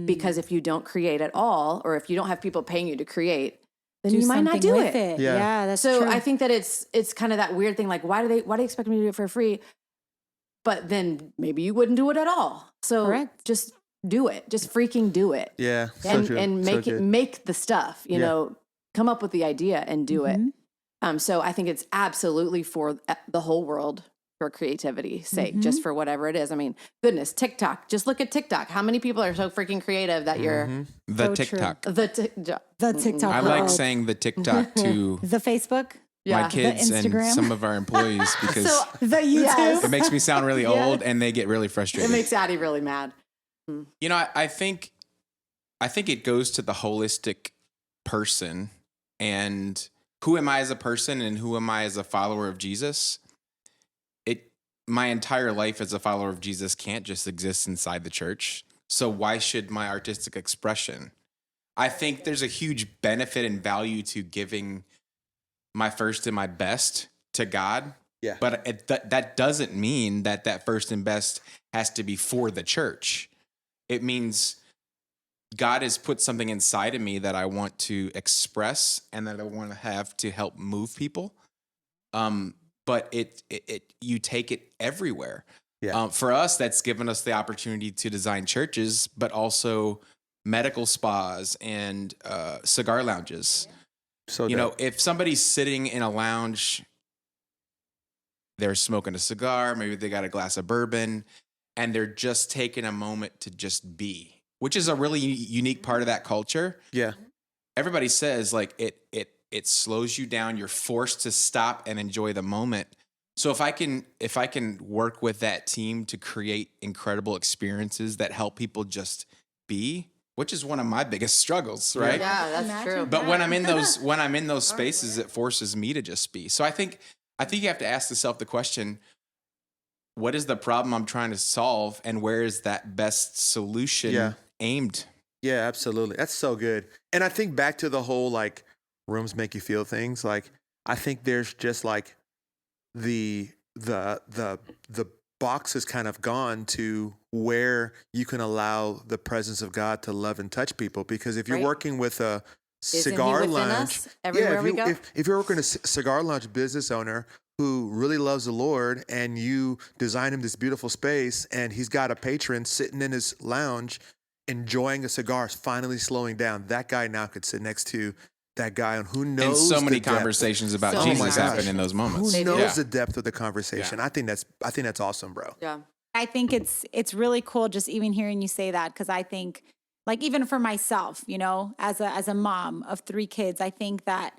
because if you don't create at all, or if you don't have people paying you to create, then you might not do with it. Yeah, that's So true. I think that it's kind of that weird thing. Like, why do they expect me to do it for free? But then maybe you wouldn't do it at all. So Correct. just do it. Just freaking do it. Yeah. So And true. and So good. make the stuff. You know, come up with the idea and do it. So I think it's absolutely for the whole world, for creativity's sake, just for whatever it is. I mean, goodness, TikTok. Just look at TikTok. How many people are so freaking creative that you're The So true. TikTok. the TikTok I world. like saying the TikTok to the Facebook. my kids and Instagram. some of our employees because The YouTube. it makes me sound really old and they get really It frustrated. makes Addie really mad. You know, I think it goes to the holistic person and who am I as a person and who am I as a follower of Jesus? My entire life as a follower of Jesus can't just exist inside the church. So why should my artistic expression? I think there's a huge benefit and value to giving my first and my best to God. Yeah. But that doesn't mean that first and best has to be for the church. It means God has put something inside of me that I want to express and that I want to have to help move people. But you take it everywhere. Yeah. For us, that's given us the opportunity to design churches, but also medical spas and cigar lounges. So you know, if somebody's sitting in a lounge, they're smoking a cigar, maybe they got a glass of bourbon, and they're just taking a moment to just be, which is a really unique part of that culture. Yeah. Everybody says like it slows you down. You're forced to stop and enjoy the moment. So if I can work with that team to create incredible experiences that help people just be, which is one of my biggest struggles, right? Yeah, that's Imagine true. But when I'm in those spaces, it forces me to just be. So I think you have to ask yourself the question, what is the problem I'm trying to solve and where is that best solution aimed? Yeah, absolutely. That's so good. And I think back to the whole like rooms make you feel things. Like I think there's just like the box has kind of gone to where you can allow the presence of God to love and touch people. Because if you're working with a cigar lounge, everywhere we go. If you're working a cigar lounge business owner who really loves the Lord and you design him this beautiful space and he's got a patron sitting in his lounge enjoying a cigar, finally slowing down, that guy now could sit next to that guy, and who knows? And so many the depth. conversations about So Jesus many happen in those moments. Who knows Yeah. the depth of the conversation? I think that's awesome, bro. Yeah. I think it's really cool just even hearing you say that, because I think, like, even for myself, you know, as a mom of 3 kids, I think that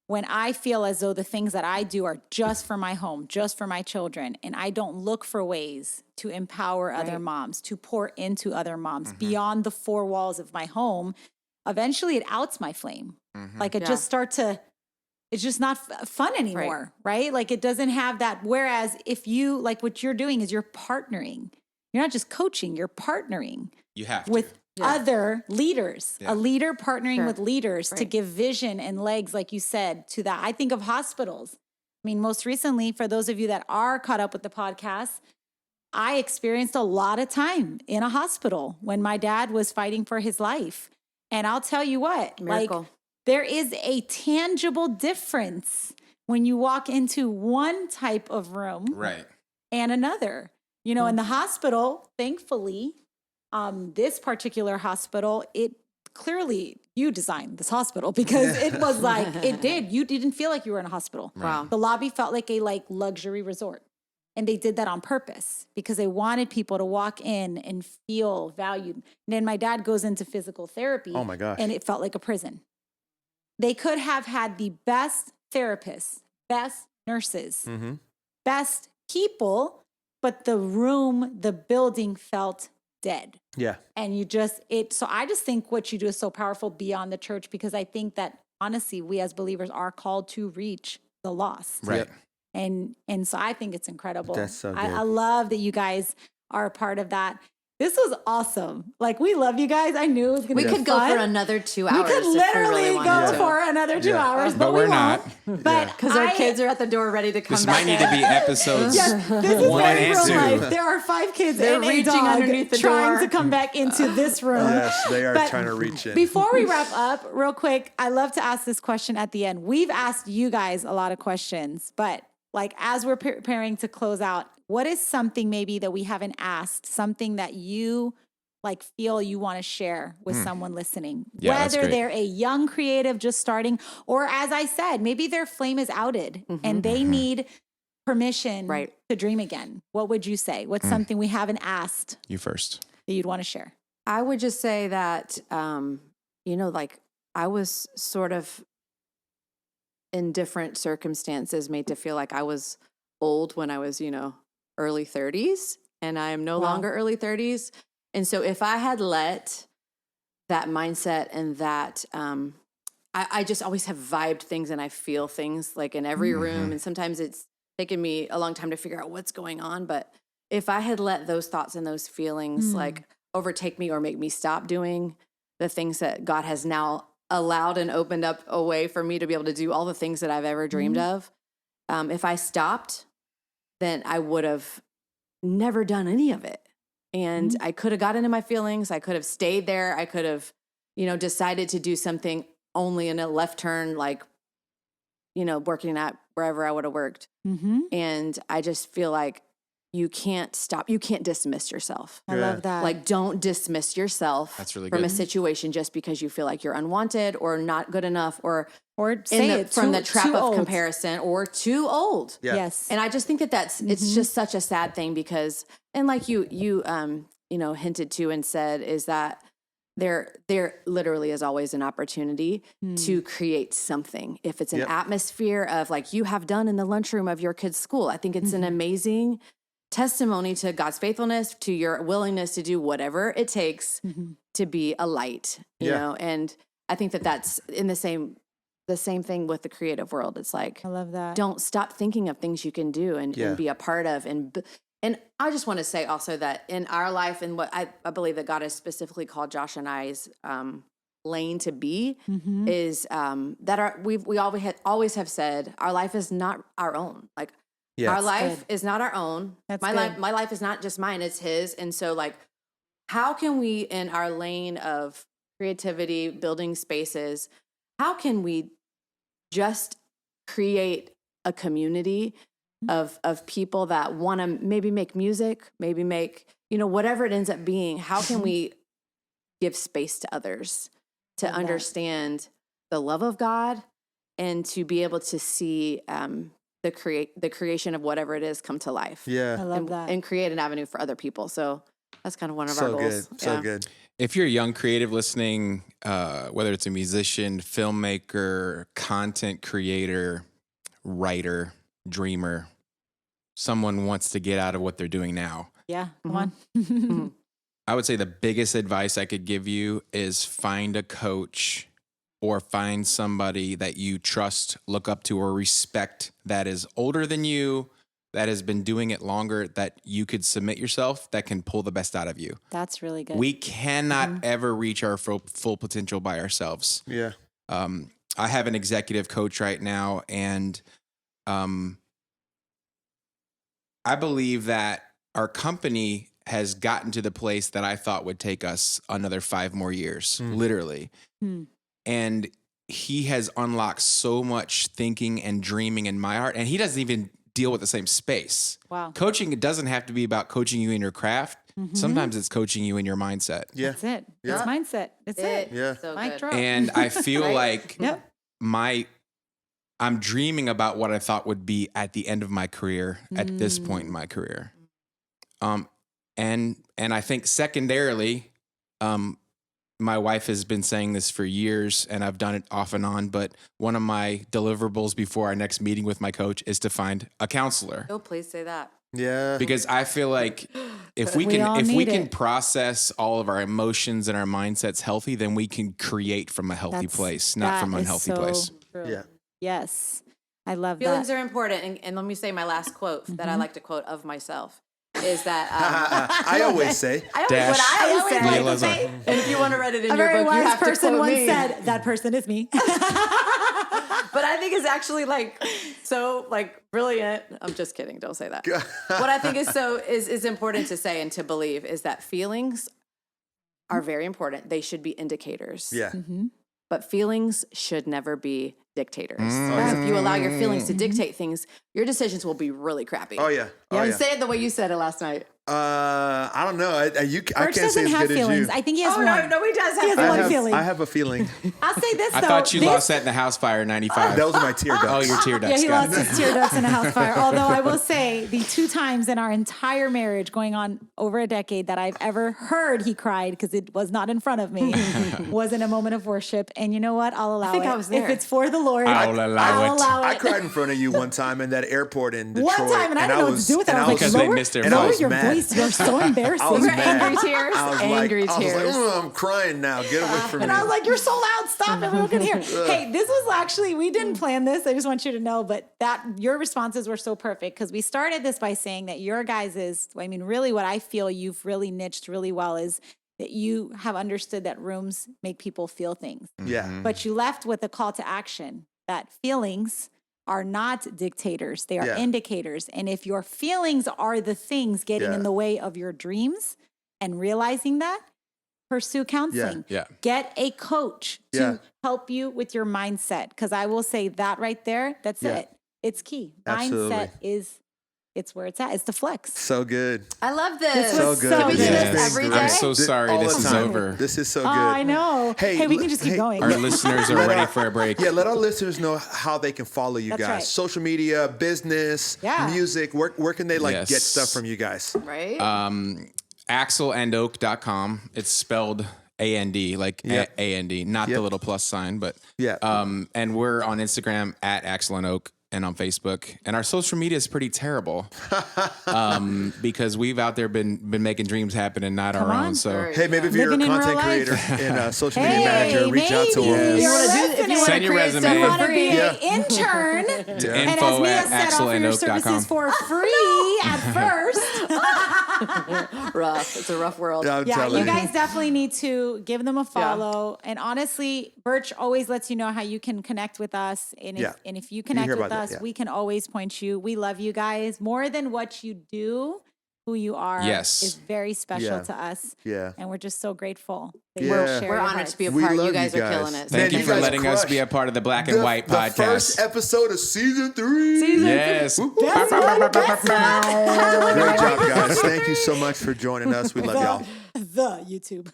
when I feel as though the things that I do are just for my home, just for my children, and I don't look for ways to empower other moms, to pour into other moms beyond the 4 walls of my home, eventually it outs my flame. Like it just it's just not fun anymore, right? Like it doesn't have that. Whereas if you, like what you're doing is you're partnering. You're not just coaching, you're partnering. You have to. With other leaders, a leader partnering with leaders to Right. give vision and legs, like you said, to that. I think of hospitals. I mean, most recently, for those of you that are caught up with the podcast, I experienced a lot of time in a hospital when my dad was fighting for his life. And I'll tell you what, Miracle. like there is a tangible difference when you walk into one type of room Right. and another. You know, in the hospital, thankfully, this particular hospital, it clearly, you designed this hospital because it was like, you didn't feel like you were in a hospital. Wow. The lobby felt like a luxury resort. And they did that on purpose because they wanted people to walk in and feel valued. And then my dad goes into physical therapy. Oh my gosh. And it felt like a prison. They could have had the best therapists, best nurses, best people, but the room, the building felt dead. Yeah. And so I just think what you do is so powerful beyond the church, because I think that honestly, we as believers are called to reach the lost. Right. Yep. And so I think it's incredible. That's so good. I love that you guys are a part of that. This was awesome. Like, we love you guys. I knew it was going to We be could go fun. for another 2 hours. We could if we literally really go wanted to. for another 2 hours, But we we're won't. not. But Because our kids are at the door ready to come This back might need in. to be episodes. Yes, this is 1 very and real 2. life. There are 5 kids They're and a reaching dog underneath the trying door. to come back into this room. Yes, they are But trying to reach in. Before we wrap up, real quick, I love to ask this question at the end. We've asked you guys a lot of questions, but like as we're preparing to close out, what is something maybe that we haven't asked, something that you like feel you want to share with someone listening? Yeah, that's Whether great. they're a young creative just starting, or as I said, maybe their flame is outed and they need permission to dream again. What would you say? What's something we haven't asked You first. that you'd want to share? I would just say that, like I was sort of in different circumstances made to feel like I was old when I was, early 30s, and I am no longer early 30s. And so if I had let that mindset and that, I just always have vibed things and I feel things like in every room. And sometimes it's taken me a long time to figure out what's going on. But if I had let those thoughts and those feelings like overtake me or make me stop doing the things that God has now allowed and opened up a way for me to be able to do all the things that I've ever dreamed of. If I stopped, then I would have never done any of it. And I could have got into my feelings. I could have stayed there. I could have, decided to do something only in a left turn, like, working at wherever I would have worked. And I just feel like you can't stop. You can't dismiss yourself. I love that. Like, don't dismiss yourself That's really from good. a situation just because you feel like you're unwanted or not good enough or say from the trap of old. comparison or too old. Yeah. Yes. And I just think that it's just such a sad thing because, and like you hinted to and said, is that there literally is always an opportunity to create something. If it's an atmosphere of like you have done in the lunchroom of your kid's school, I think it's an amazing testimony to God's faithfulness, to your willingness to do whatever it takes to be a light, you know? And I think that that's in the same thing with the creative world. It's like, I love that. don't stop thinking of things you can do and be a part of. And I just want to say also that in our life and what I believe that God has specifically called Josh and I's lane to be is that we always have said our life is not our own. Like our life is not our own. My life is not just mine, it's his. And so like, how can we in our lane of creativity, building spaces, how can we just create a community of people that want to maybe make music, maybe make, whatever it ends up being, how can we give space to others to understand the love of God and to be able to see the creation of whatever it is come to life. I love that. And create an avenue for other people. So that's kind of one of our goals. So good. If you're a young creative listening, whether it's a musician, filmmaker, content creator, writer, dreamer, someone wants to get out of what they're doing now, Yeah. Come on. I would say the biggest advice I could give you is find a coach or find somebody that you trust, look up to, or respect that is older than you, that has been doing it longer, that you could submit yourself, that can pull the best out of you. That's really good. We cannot ever reach our full potential by ourselves. Yeah. I have an executive coach right now, and I believe that our company has gotten to the place that I thought would take us another 5 more years, literally. And he has unlocked so much thinking and dreaming in my heart, and he doesn't even deal with the same space. Wow. Coaching, it doesn't have to be about coaching you in your craft. Sometimes it's coaching you in your mindset. Yeah. That's it. Yeah. It's mindset. That's it. Yeah. So Mic good. drop. And I feel like Yep. I'm dreaming about what I thought would be at the end of my career, at this point in my career. And I think secondarily, my wife has been saying this for years, and I've done it off and on, but one of my deliverables before our next meeting with my coach is to find a counselor. Oh, please say that. Yeah. Because I feel like if we We all can need can it. process all of our emotions and our mindsets healthy, then we can create from a healthy place, not from an unhealthy place. True. Yeah. Yes. I love Feelings that. are important. And let me say my last quote that I like to quote of myself is that I always say, Dash what I always Mia like to Lazar. say. And if you want to write it in A your very book, you wise have to person quote once me. said, that person is me. But I think it's actually like so like brilliant. I'm just kidding. Don't say that. What I think is important to say and to believe is that feelings are very important. They should be indicators. yeah. But feelings should never be dictators. If you allow your feelings to dictate things, your decisions will be really crappy. Oh, yeah. Oh, Yeah, yeah. say it the way you said it last night. I don't know. I Birch can't say doesn't as have good feelings. as you. I think he has Oh, one. no, he does He has have one feeling. I have a feeling. I'll say this, I though. thought you This- lost that in the house fire in 95. That was my tear ducts. Oh, your tear ducts. Yeah, he got lost it. his tear ducts in a house fire. Although I will say the 2 times in our entire marriage going on over a decade that I've ever heard he cried, because it was not in front of me, was in a moment of worship. And you know what? I'll allow think it. I was there. If it's for the Lord, I'll allow it. I cried in front of you one time in that airport in Detroit. One time, and I didn't know what to do with it. I was like, Because they lower, missed their and I lower was your mad. voice. You're so embarrassing. I was You're mad. angry tears. I was Angry like, tears. I'm crying now. Get away from me. And I was like, you're so loud. Stop. Everyone can hear. Hey, this was actually, we didn't plan this. I just want you to know, but that your responses were so perfect, because we started this by saying that your guys is, I mean, really what I feel you've really niched really well is that you have understood that rooms make people feel things. Yeah. But you left with a call to action that feelings are not dictators. They are Yeah. indicators. And if your feelings are the things getting Yeah. in the way of your dreams and realizing that, pursue counseling. Yeah. Get a coach to Yeah. help you with your mindset. Because I will say that right there, that's Yeah. it. It's key. Absolutely. Mindset it's where it's at. It's the flex. So good. I love this. This was So good. so Can we do good. this Yes. every day? I'm so sorry All this the is time. over. This is so Oh, good. I know. Hey, we can just keep going. Our listeners are ready for a break. Yeah, let our listeners know how they can follow you That's guys. right. Social media, business, Yeah. music. Where can they Yes. get stuff from you guys? Right? AXELOAK.com. It's spelled A-N-D, like Yeah. A-N-D, not Yeah. the little plus sign, but Yeah. and we're on Instagram at AXEL and on Facebook. And our social media is pretty terrible because we've out there been making dreams happen and not our on. own. So Right. Hey, maybe if you're a Living in real content life. creator and a social media Hey, manager, reach out to maybe them. you're wanna do- if you listening. wanna Send your create resume. stuff You for want to free. be Yeah. an intern. And as info Mia at said, offer your AXELOAK.com. services for free at first. Rough. It's a rough world. I'm Yeah, telling you guys definitely need to give them a follow. And honestly, Berch always lets you know how you can connect with us. And if, Yeah. and if you connect hear with about that, us, yeah. we can always point you. We love you guys more than what you do. Who you are Yes. is very special Yeah. to us. Yeah. And we're just so grateful that Yeah. you share We're your honored hearts. to be a We part. love You guys you are killing guys. it. thank Man, you you for guys letting us crushed. be a part of the Black and White The podcast. first episode of season 3. Yes. Whoop, whoop. That's one, that's one. Great job, guys. Thank you so much for joining us. We love y'all. The YouTube.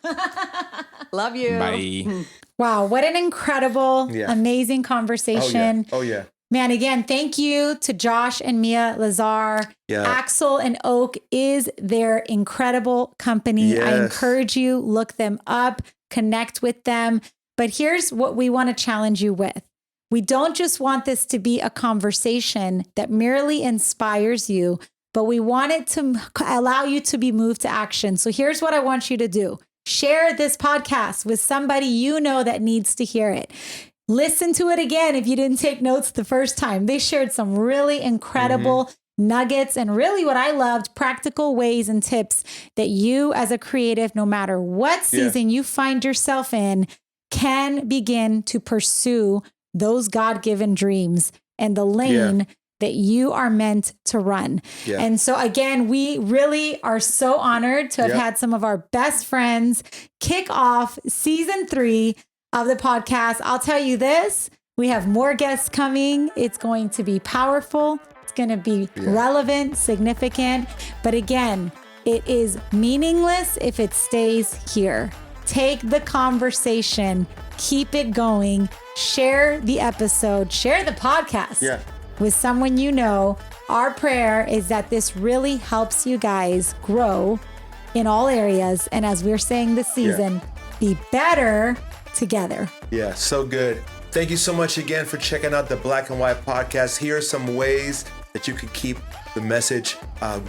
Love you. Bye. Wow, what an incredible, Yeah. amazing conversation. Oh, yeah. Man, again, thank you to Josh and Mia Lazar. Yeah. AXEL and Oak is their incredible company. I Yes. encourage you, look them up, connect with them. But here's what we want to challenge you with. We don't just want this to be a conversation that merely inspires you, but we want it to allow you to be moved to action. So here's what I want you to do. Share this podcast with somebody you know that needs to hear it. Listen to it again if you didn't take notes the first time. They shared some really incredible nuggets and really what I loved, practical ways and tips that you as a creative, no matter what season you find yourself in, can begin to pursue those God-given dreams and the lane that you are meant to run. Yeah. And so again, we really are so honored to have had some of our best friends kick off season 3 of the podcast. I'll tell you this, we have more guests coming. It's going to be powerful. It's going to be relevant, significant. But again, it is meaningless if it stays here. Take the conversation, keep it going, share the episode, share the podcast with someone you know. Our prayer is that this really helps you guys grow in all areas. And as we're saying this season, be better together. Yeah, so good. Thank you so much again for checking out the Black and White podcast. Here are some ways that you can keep the message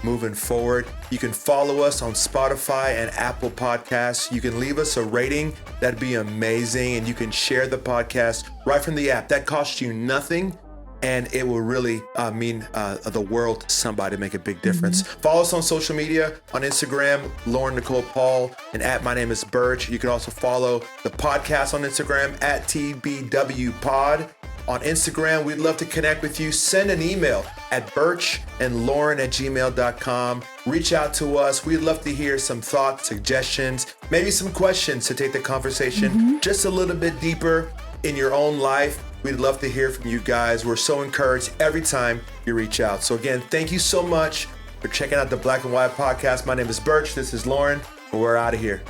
moving forward. You can follow us on Spotify and Apple Podcasts. You can leave us a rating. That'd be amazing. And you can share the podcast right from the app. That costs you nothing. And it will really mean the world to somebody, make a big difference. Follow us on social media, on Instagram, Lauren Nicole Paul, and at My Name is Berch. You can also follow the podcast on Instagram at TBW Pod. On Instagram, we'd love to connect with you. Send an email at berchandlauren@gmail.com. Reach out to us. We'd love to hear some thoughts, suggestions, maybe some questions to take the conversation just a little bit deeper in your own life. We'd love to hear from you guys. We're so encouraged every time you reach out. So again, thank you so much for checking out the Black and White podcast. My name is Berch. This is Lauren. We're out of here.